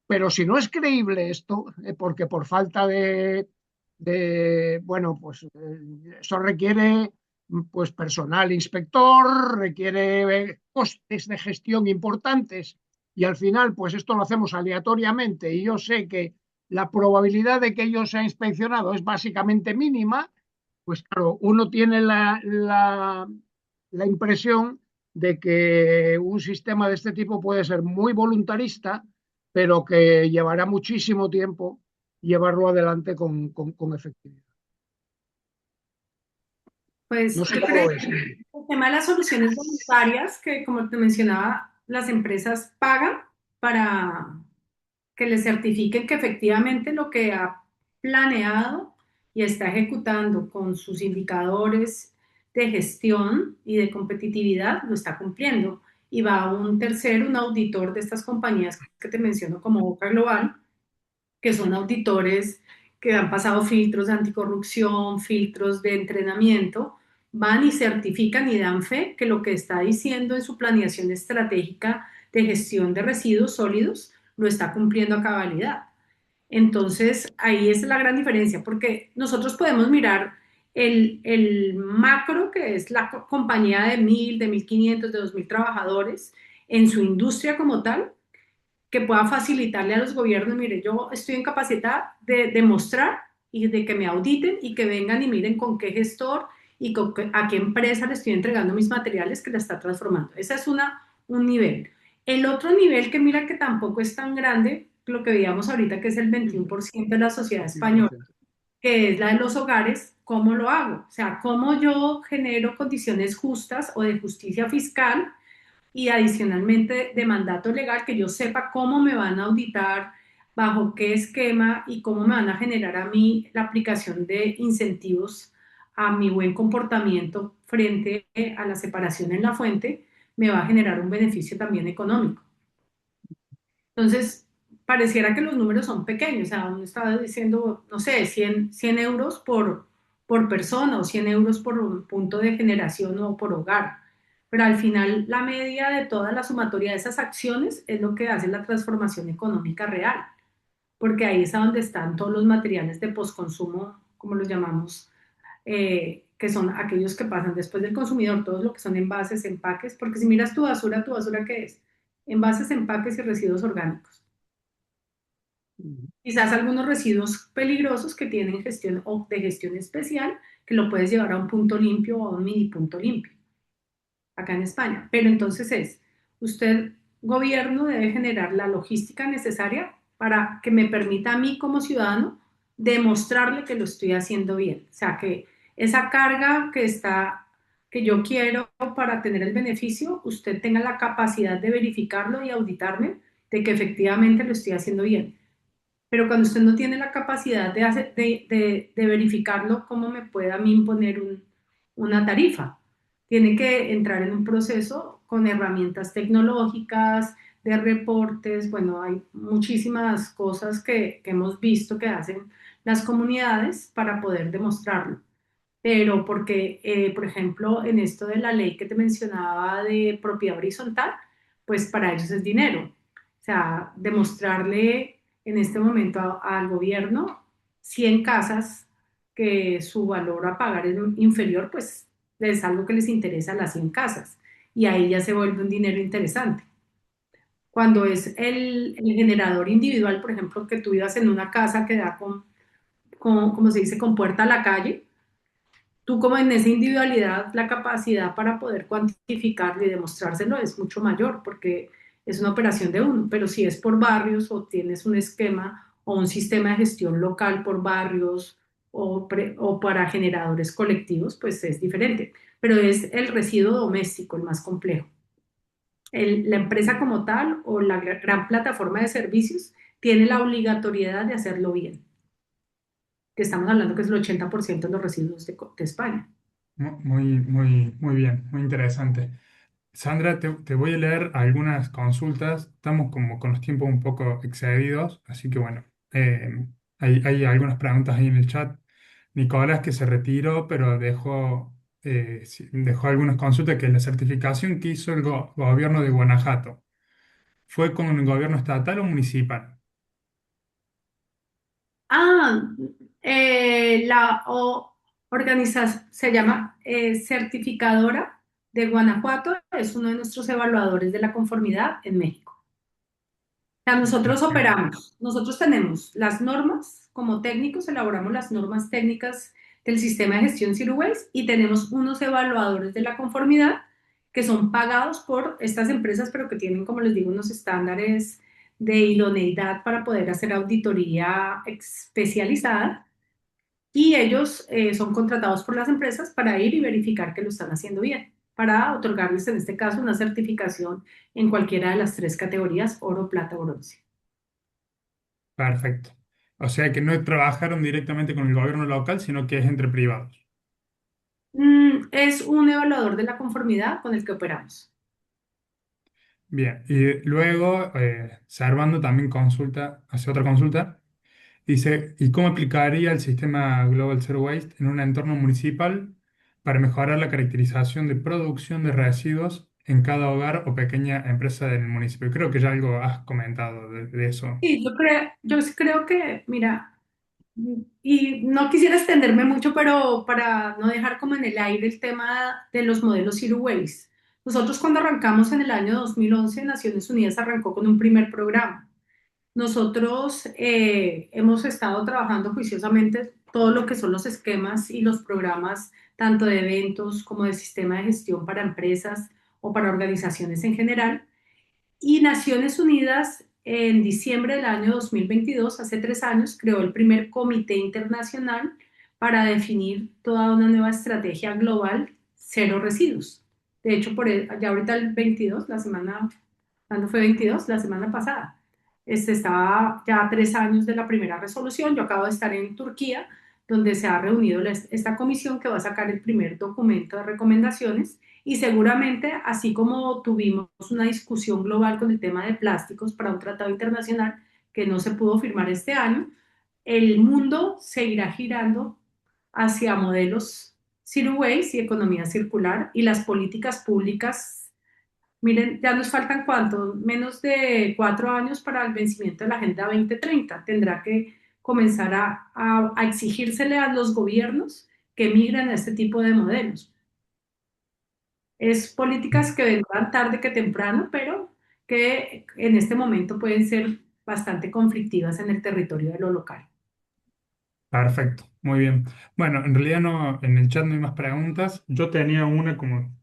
Pero si no es creíble esto, porque por falta bueno, pues eso requiere pues personal inspector, requiere costes de gestión importantes y al final pues esto lo hacemos aleatoriamente y yo sé que la probabilidad de que yo sea inspeccionado es básicamente mínima, pues claro, uno tiene la impresión de que un sistema de este tipo puede ser muy voluntarista, pero que llevará muchísimo tiempo llevarlo adelante con efectividad. No Pues sé yo cómo creo lo que ves. el tema de las soluciones voluntarias, que como te mencionaba, las empresas pagan para que le certifiquen que efectivamente lo que ha planeado y está ejecutando con sus indicadores de gestión y de competitividad lo está cumpliendo. Y va un tercero, un auditor de estas compañías que te menciono como Boca Global, que son auditores que han pasado filtros de anticorrupción, filtros de entrenamiento, van y certifican y dan fe que lo que está diciendo en su planeación estratégica de gestión de residuos sólidos lo está cumpliendo a cabalidad. Entonces, ahí es la gran diferencia, porque nosotros podemos mirar el macro, que es la compañía de 1.000, de 1.500, de 2.000 trabajadores en su industria como tal, que pueda facilitarle a los gobiernos, mire, yo estoy en capacidad de demostrar y de que me auditen y que vengan y miren con qué gestor y a qué empresa le estoy entregando mis materiales que la está transformando. Ese es un nivel. El otro nivel que mira que tampoco es tan grande, lo que veíamos ahorita, que es el 21% de la sociedad española, 100%. que es la de los hogares, ¿cómo lo hago? O sea, ¿cómo yo genero condiciones justas o de justicia fiscal y adicionalmente de mandato legal, que yo sepa cómo me van a auditar, bajo qué esquema y cómo me van a generar a mí la aplicación de incentivos a mi buen comportamiento frente a la separación en la fuente, me va a generar un beneficio también económico? Entonces, pareciera que los números son pequeños, o sea, uno estaba diciendo, no sé, 100 euros por persona o 100 euros por un punto de generación o por hogar, pero al final la media de toda la sumatoria de esas acciones es lo que hace la transformación económica real, porque ahí es a donde están todos los materiales de postconsumo, como los llamamos, que son aquellos que pasan después del consumidor, todos lo que son envases, empaques, porque si miras tu basura ¿qué es? Envases, empaques y residuos orgánicos. Quizás algunos residuos peligrosos que tienen gestión o de gestión especial, que lo puedes llevar a un punto limpio o a un mini punto limpio, acá en España. Pero entonces usted, gobierno, debe generar la logística necesaria para que me permita a mí como ciudadano demostrarle que lo estoy haciendo bien. O sea, que esa carga que yo quiero para tener el beneficio, usted tenga la capacidad de verificarlo y auditarme de que efectivamente lo estoy haciendo bien. Pero cuando usted no tiene la capacidad de verificarlo, ¿cómo me puede a mí imponer una tarifa? Tiene que entrar en un proceso con herramientas tecnológicas, de reportes. Bueno, hay muchísimas cosas que hemos visto que hacen las comunidades para poder demostrarlo. Pero porque, por ejemplo, en esto de la ley que te mencionaba de propiedad horizontal, pues para ellos es dinero. O sea, demostrarle en este momento al gobierno 100 casas que su valor a pagar es inferior, pues es algo que les interesa a las 100 casas y ahí ya se vuelve un dinero interesante. Cuando es el generador individual, por ejemplo, que tú vivas en una casa que da como se dice, con puerta a la calle, tú como en esa individualidad, la capacidad para poder cuantificarlo y demostrárselo es mucho mayor porque es una operación de uno, pero si es por barrios o tienes un esquema o un sistema de gestión local por barrios o para generadores colectivos, pues es diferente, pero es el residuo doméstico el más complejo. La empresa como tal o la gran plataforma de servicios tiene la obligatoriedad de hacerlo bien, que estamos hablando que es el 80% de los residuos de España. Muy, muy, muy bien, muy interesante. Sandra, te voy a leer algunas consultas. Estamos como con los tiempos un poco excedidos, así que bueno, hay algunas preguntas ahí en el chat. Nicolás que se retiró, pero dejó algunas consultas que la certificación que hizo el gobierno de Guanajuato, ¿fue con el gobierno estatal o municipal? Ah, organización se llama Certificadora de Guanajuato, es uno de nuestros evaluadores de la conformidad en México. O sea, nosotros operamos, nosotros tenemos las normas, como técnicos elaboramos las normas técnicas del sistema de gestión Zero Waste y tenemos unos evaluadores de la conformidad que son pagados por estas empresas, pero que tienen, como les digo, unos estándares de idoneidad para poder hacer auditoría especializada y ellos son contratados por las empresas para ir y verificar que lo están haciendo bien, para otorgarles en este caso una certificación en cualquiera de las tres categorías, oro, plata o bronce. Perfecto. O sea que no trabajaron directamente con el gobierno local, sino que es entre privados. Es un evaluador de la conformidad con el que operamos. Bien, y luego Servando también hace otra consulta. Dice, ¿y cómo aplicaría el sistema Global Zero Waste en un entorno municipal para mejorar la caracterización de producción de residuos en cada hogar o pequeña empresa del municipio? Creo que ya algo has comentado de eso. Sí, yo sí creo que, mira, y no quisiera extenderme mucho, pero para no dejar como en el aire el tema de los modelos Zero Waste. Nosotros cuando arrancamos en el año 2011, Naciones Unidas arrancó con un primer programa. Nosotros hemos estado trabajando juiciosamente todo lo que son los esquemas y los programas, tanto de eventos como de sistema de gestión para empresas o para organizaciones en general. Y Naciones Unidas en diciembre del año 2022, hace 3 años, creó el primer comité internacional para definir toda una nueva estrategia global cero residuos. De hecho, ya ahorita el 22, ¿cuándo fue 22? La semana pasada. Estaba ya a 3 años de la primera resolución. Yo acabo de estar en Turquía, donde se ha reunido esta comisión que va a sacar el primer documento de recomendaciones y seguramente, así como tuvimos una discusión global con el tema de plásticos para un tratado internacional que no se pudo firmar este año, el mundo seguirá girando hacia modelos zero waste y economía circular y las políticas públicas. Miren, ya nos faltan cuánto, menos de 4 años para el vencimiento de la Agenda 2030. Tendrá que comenzar a exigírsele a los gobiernos que migren a este tipo de modelos. Es políticas que vendrán tarde que temprano, pero que en este momento pueden ser bastante conflictivas en el territorio de lo local. Perfecto, muy bien. Bueno, en realidad no, en el chat no hay más preguntas. Yo tenía una como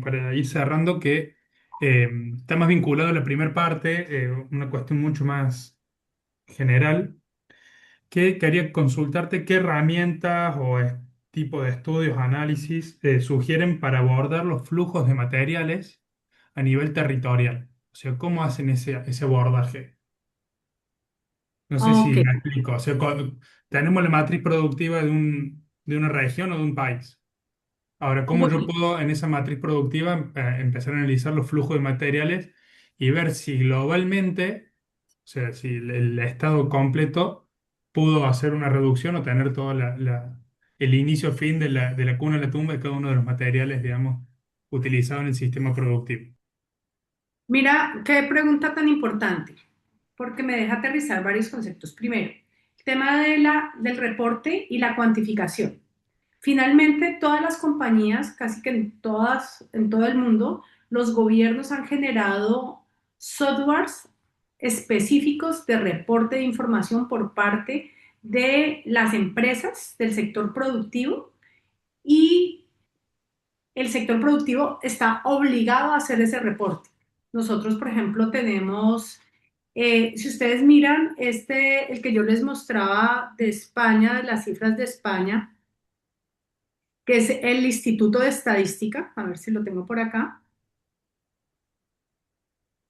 para ir cerrando que está más vinculado a la primera parte, una cuestión mucho más general, que quería consultarte qué herramientas o tipo de estudios, análisis sugieren para abordar los flujos de materiales a nivel territorial. O sea, ¿cómo hacen ese abordaje? No sé si Ok, me explico. O sea, tenemos la matriz productiva de una región o de un país. Ahora, ¿cómo yo bueno, puedo en esa matriz productiva empezar a analizar los flujos de materiales y ver si globalmente, o sea, si el estado completo pudo hacer una reducción o tener todo el inicio-fin de la cuna a la tumba de cada uno de los materiales, digamos, utilizados en el sistema productivo? mira qué pregunta tan importante, porque me deja aterrizar varios conceptos. Primero, el tema del reporte y la cuantificación. Finalmente, todas las compañías, casi que en todas, en todo el mundo, los gobiernos han generado softwares específicos de reporte de información por parte de las empresas del sector productivo y el sector productivo está obligado a hacer ese reporte. Nosotros, por ejemplo, tenemos, si ustedes miran, el que yo les mostraba de España, de las cifras de España, que es el Instituto de Estadística, a ver si lo tengo por acá,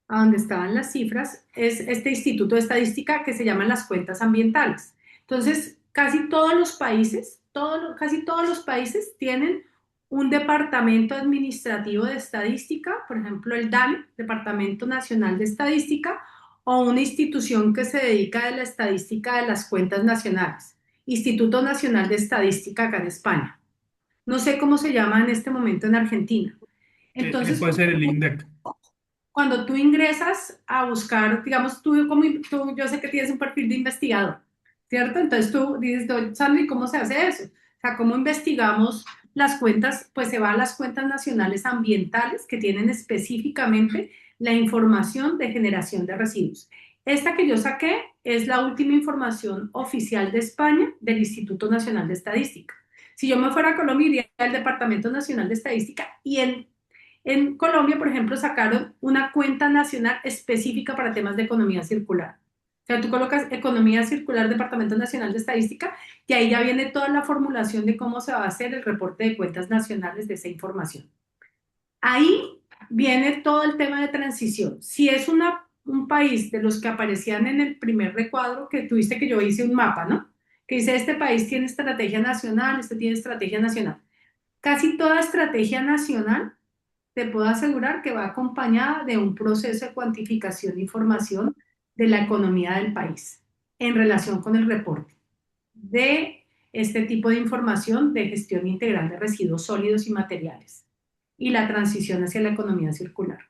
a donde estaban las cifras, es este Instituto de Estadística que se llaman las cuentas ambientales. Entonces, casi todos los países tienen un departamento administrativo de estadística, por ejemplo, el DANE, Departamento Nacional de Estadística, o una institución que se dedica a la estadística de las cuentas nacionales, Instituto Nacional de Estadística acá en España. No sé cómo se llama en este momento en Argentina. Entonces, Puede ser el INDEC. cuando tú ingresas a buscar, digamos, yo sé que tienes un perfil de investigador, ¿cierto? Entonces tú dices, Sandra, ¿y cómo se hace eso? O sea, ¿cómo investigamos las cuentas? Pues se va a las cuentas nacionales ambientales que tienen específicamente la información de generación de residuos. Esta que yo saqué es la última información oficial de España del Instituto Nacional de Estadística. Si yo me fuera a Colombia, iría al Departamento Nacional de Estadística y en Colombia, por ejemplo, sacaron una cuenta nacional específica para temas de economía circular. O sea, tú colocas economía circular, Departamento Nacional de Estadística, y ahí ya viene toda la formulación de cómo se va a hacer el reporte de cuentas nacionales de esa información. Ahí viene todo el tema de transición. Si es un país de los que aparecían en el primer recuadro, que tuviste que yo hice un mapa, ¿no? Que dice, este país tiene estrategia nacional, este tiene estrategia nacional. Casi toda estrategia nacional te puedo asegurar que va acompañada de un proceso de cuantificación de información de la economía del país en relación con el reporte de este tipo de información de gestión integral de residuos sólidos y materiales y la transición hacia la economía circular.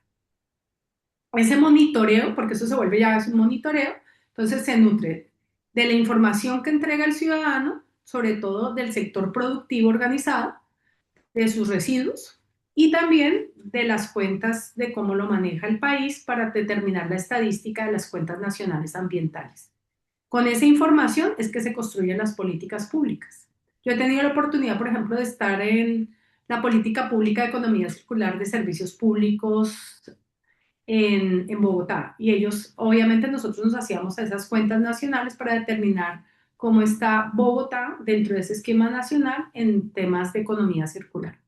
Ese monitoreo, porque eso se vuelve ya es un monitoreo, entonces se nutre de la información que entrega el ciudadano, sobre todo del sector productivo organizado, de sus residuos y también de las cuentas de cómo lo maneja el país para determinar la estadística de las cuentas nacionales ambientales. Con esa información es que se construyen las políticas públicas. Yo he tenido la oportunidad, por ejemplo, de estar en la política pública de economía circular de servicios públicos en Bogotá y ellos, obviamente nosotros nos hacíamos a esas cuentas nacionales para determinar cómo está Bogotá dentro de ese esquema nacional en temas de economía circular.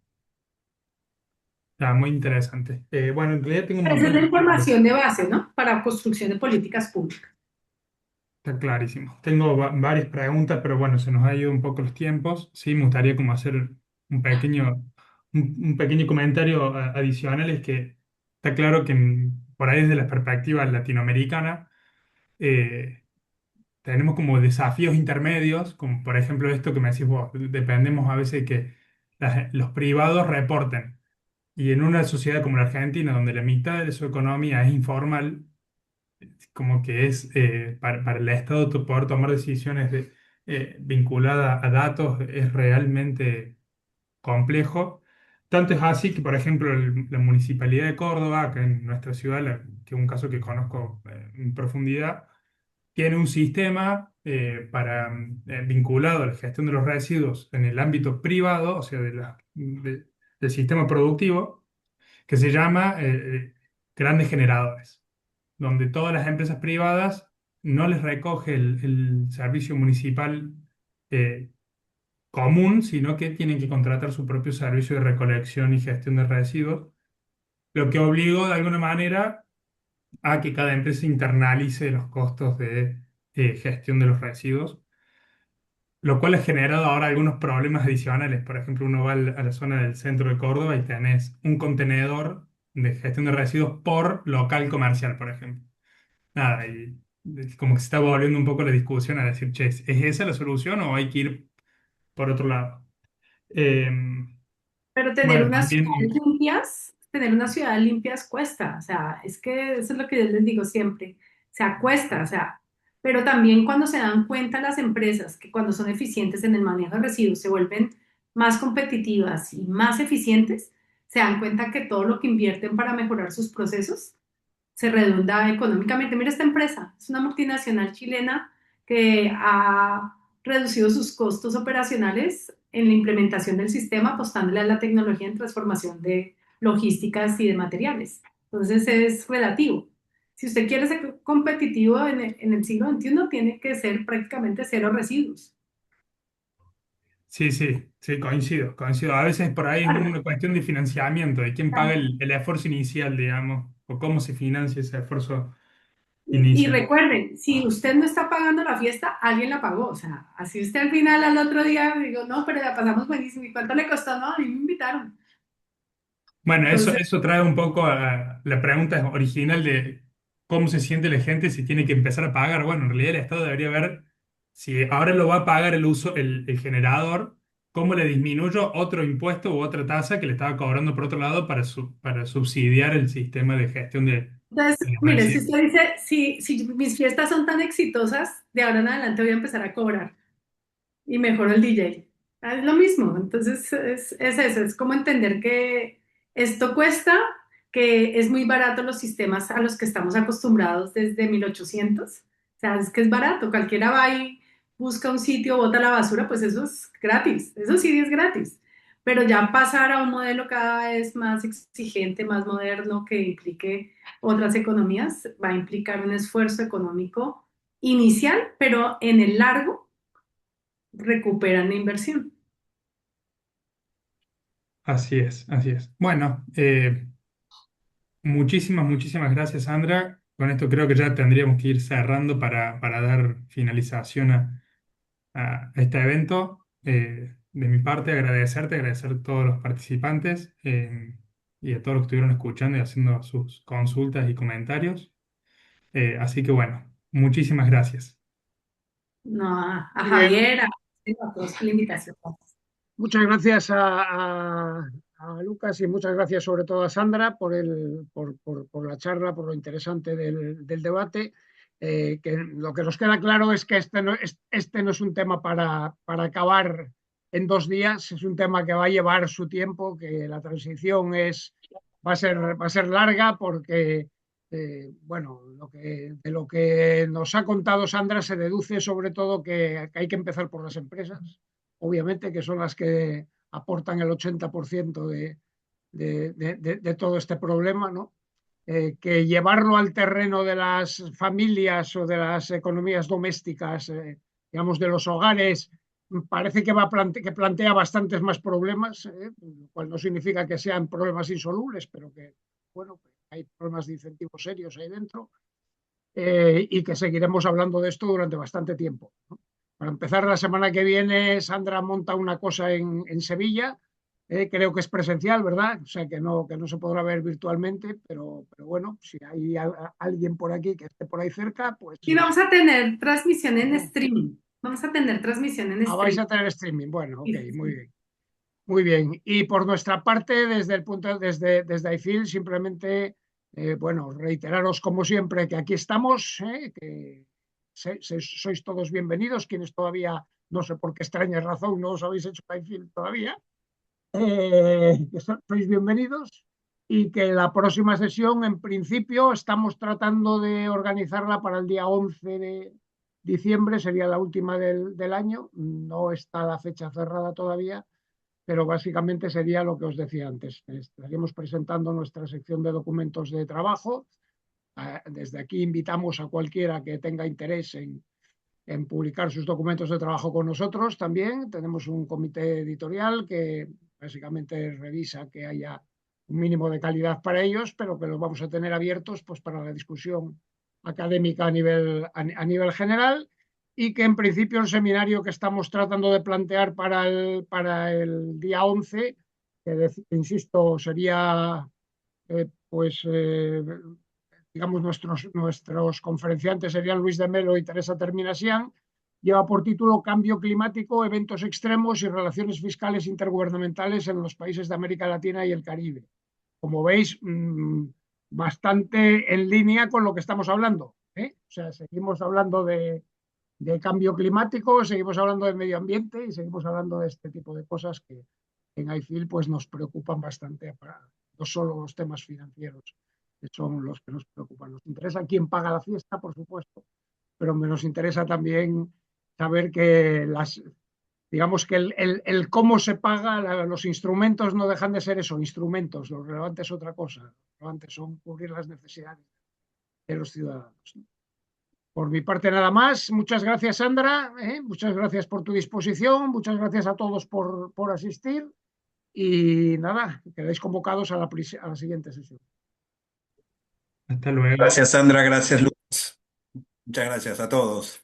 Está muy interesante. Bueno, en realidad tengo un Esa montón es la de preguntas. información de base, ¿no? Para construcción de políticas públicas. Está clarísimo. Tengo varias preguntas, pero bueno, se nos ha ido un poco los tiempos. Sí, me gustaría como hacer un pequeño comentario adicional. Es que está claro que por ahí desde la perspectiva latinoamericana eh, tenemos como desafíos intermedios, como por ejemplo esto que me decís vos, dependemos a veces de que los privados reporten. Y en una sociedad como la Argentina, donde la mitad de su economía es informal, como que es para el Estado poder tomar decisiones vinculadas a datos es realmente complejo. Tanto es así que, por ejemplo, la Municipalidad de Córdoba, que en nuestra ciudad, que es un caso que conozco en profundidad, tiene un sistema vinculado a la gestión de los residuos en el ámbito privado, o sea, del sistema productivo, que se llama grandes generadores, donde todas las empresas privadas no les recoge el servicio municipal eh, común, sino que tienen que contratar su propio servicio de recolección y gestión de residuos, lo que obligó de alguna manera a que cada empresa internalice los costos de gestión de los residuos, lo cual ha generado ahora algunos problemas adicionales. Por ejemplo, uno va a la zona del centro de Córdoba y tenés un contenedor de gestión de residuos por local comercial, por ejemplo. Nada, y como que se está volviendo un poco la discusión a decir, che, ¿es esa la solución o hay que ir por otro lado? Eh, Pero bueno, también, tener unas ciudades limpias cuesta, o sea, es que eso es lo que yo les digo siempre, o sea, cuesta, o sea, pero también cuando se dan cuenta las empresas que cuando son eficientes en el manejo de residuos se vuelven más competitivas y más eficientes, se dan cuenta que todo lo que invierten para mejorar sus procesos se redunda económicamente. Mira esta empresa, es una multinacional chilena que ha reducido sus costos operacionales en la implementación del sistema, apostándole a la tecnología en transformación de logísticas y de materiales. Entonces es relativo. Si usted quiere ser competitivo en el siglo XXI, tiene que ser prácticamente cero residuos. Sí, sí, sí, coincido, coincido. A veces por ahí es una cuestión de financiamiento, de quién paga el esfuerzo inicial, digamos, o cómo se financia ese esfuerzo Y inicial. recuerden, si usted no está pagando la fiesta, alguien la pagó. O sea, así usted al final, al otro día, digo, no, pero la pasamos buenísimo. ¿Y cuánto le costó? No, a mí me invitaron. Bueno, Entonces, eso trae un poco a la pregunta original de cómo se siente la gente si tiene que empezar a pagar. Bueno, en realidad el Estado debería ver si ahora lo va a pagar el uso, el generador, cómo le disminuyo otro impuesto u otra tasa que le estaba cobrando por otro lado para subsidiar el sistema de gestión de los mire, si residuos. usted dice, si mis fiestas son tan exitosas, de ahora en adelante voy a empezar a cobrar y mejoro el DJ. Ah, es lo mismo, entonces es eso, es como entender que esto cuesta, que es muy barato los sistemas a los que estamos acostumbrados desde 1800. O sea, es que es barato, cualquiera va y busca un sitio, bota la basura, pues eso es gratis, eso sí es gratis. Pero ya pasar a un modelo cada vez más exigente, más moderno, que implique otras economías, va a implicar un esfuerzo económico inicial, pero en el largo recuperan la inversión. Así es, así es. Bueno, muchísimas, muchísimas gracias, Sandra. Con esto creo que ya tendríamos que ir cerrando para dar finalización a este evento. De mi parte, agradecerte, agradecer a todos los participantes y a todos los que estuvieron escuchando y haciendo sus consultas y comentarios. Así que bueno, muchísimas gracias. No, a Muy bien. Javier, a todos por la invitación. Muchas gracias a Lucas y muchas gracias sobre todo a Sandra por la charla, por lo interesante del debate. Que lo que nos queda claro es que este no es un tema para acabar en 2 días, es un tema que va a llevar su tiempo, que la transición va a ser larga porque, bueno, de lo que nos ha contado Sandra se deduce sobre todo que hay que empezar por las empresas, obviamente, que son las que aportan el 80% de todo este problema, ¿no? Que llevarlo al terreno de las familias o de las economías domésticas, digamos, de los hogares, parece que plantea bastantes más problemas, lo cual no significa que sean problemas insolubles, pero que, bueno, hay problemas de incentivos serios ahí dentro, y que seguiremos hablando de esto durante bastante tiempo, ¿no? Para empezar, la semana que viene Sandra monta una cosa en Sevilla, creo que es presencial, ¿verdad? O sea, que no se podrá ver virtualmente, pero bueno, si hay alguien por aquí que esté por ahí cerca, pues Y vamos a tener transmisión en streaming. Vamos a tener transmisión en vais a streaming. tener streaming. Bueno, ok, Sí, sí, muy sí. bien. Muy bien. Y por nuestra parte, desde IFIL, simplemente, bueno, reiteraros como siempre que aquí estamos, que sois todos bienvenidos, quienes todavía, no sé por qué extraña razón, no os habéis hecho IFIL todavía, que sois bienvenidos y que la próxima sesión, en principio, estamos tratando de organizarla para el día 11 de diciembre, sería la última del año, no está la fecha cerrada todavía, pero básicamente sería lo que os decía antes. Estaríamos presentando nuestra sección de documentos de trabajo. Desde aquí invitamos a cualquiera que tenga interés en publicar sus documentos de trabajo con nosotros también. Tenemos un comité editorial que básicamente revisa que haya un mínimo de calidad para ellos, pero que los vamos a tener abiertos pues, para la discusión académica a nivel general, y que en principio el seminario que estamos tratando de plantear para el día 11, que insisto, sería pues digamos, nuestros conferenciantes serían Luis de Melo y Teresa Terminasian, lleva por título Cambio climático, eventos extremos y relaciones fiscales intergubernamentales en los países de América Latina y el Caribe. Como veis, bastante en línea con lo que estamos hablando, ¿eh? O sea, seguimos hablando de cambio climático, seguimos hablando de medio ambiente y seguimos hablando de este tipo de cosas que en IFIL pues nos preocupan bastante, no solo los temas financieros, que son los que nos preocupan. Nos interesa quién paga la fiesta, por supuesto, pero nos interesa también saber que digamos que el cómo se paga, los instrumentos no dejan de ser eso, instrumentos, lo relevante es otra cosa, lo relevante son cubrir las necesidades de los ciudadanos. Por mi parte nada más, muchas gracias Sandra, muchas gracias por tu disposición, muchas gracias a todos por asistir y nada, quedáis convocados a la siguiente sesión. Hasta luego. Gracias, Sandra. Gracias, Lucas. Muchas gracias a todos.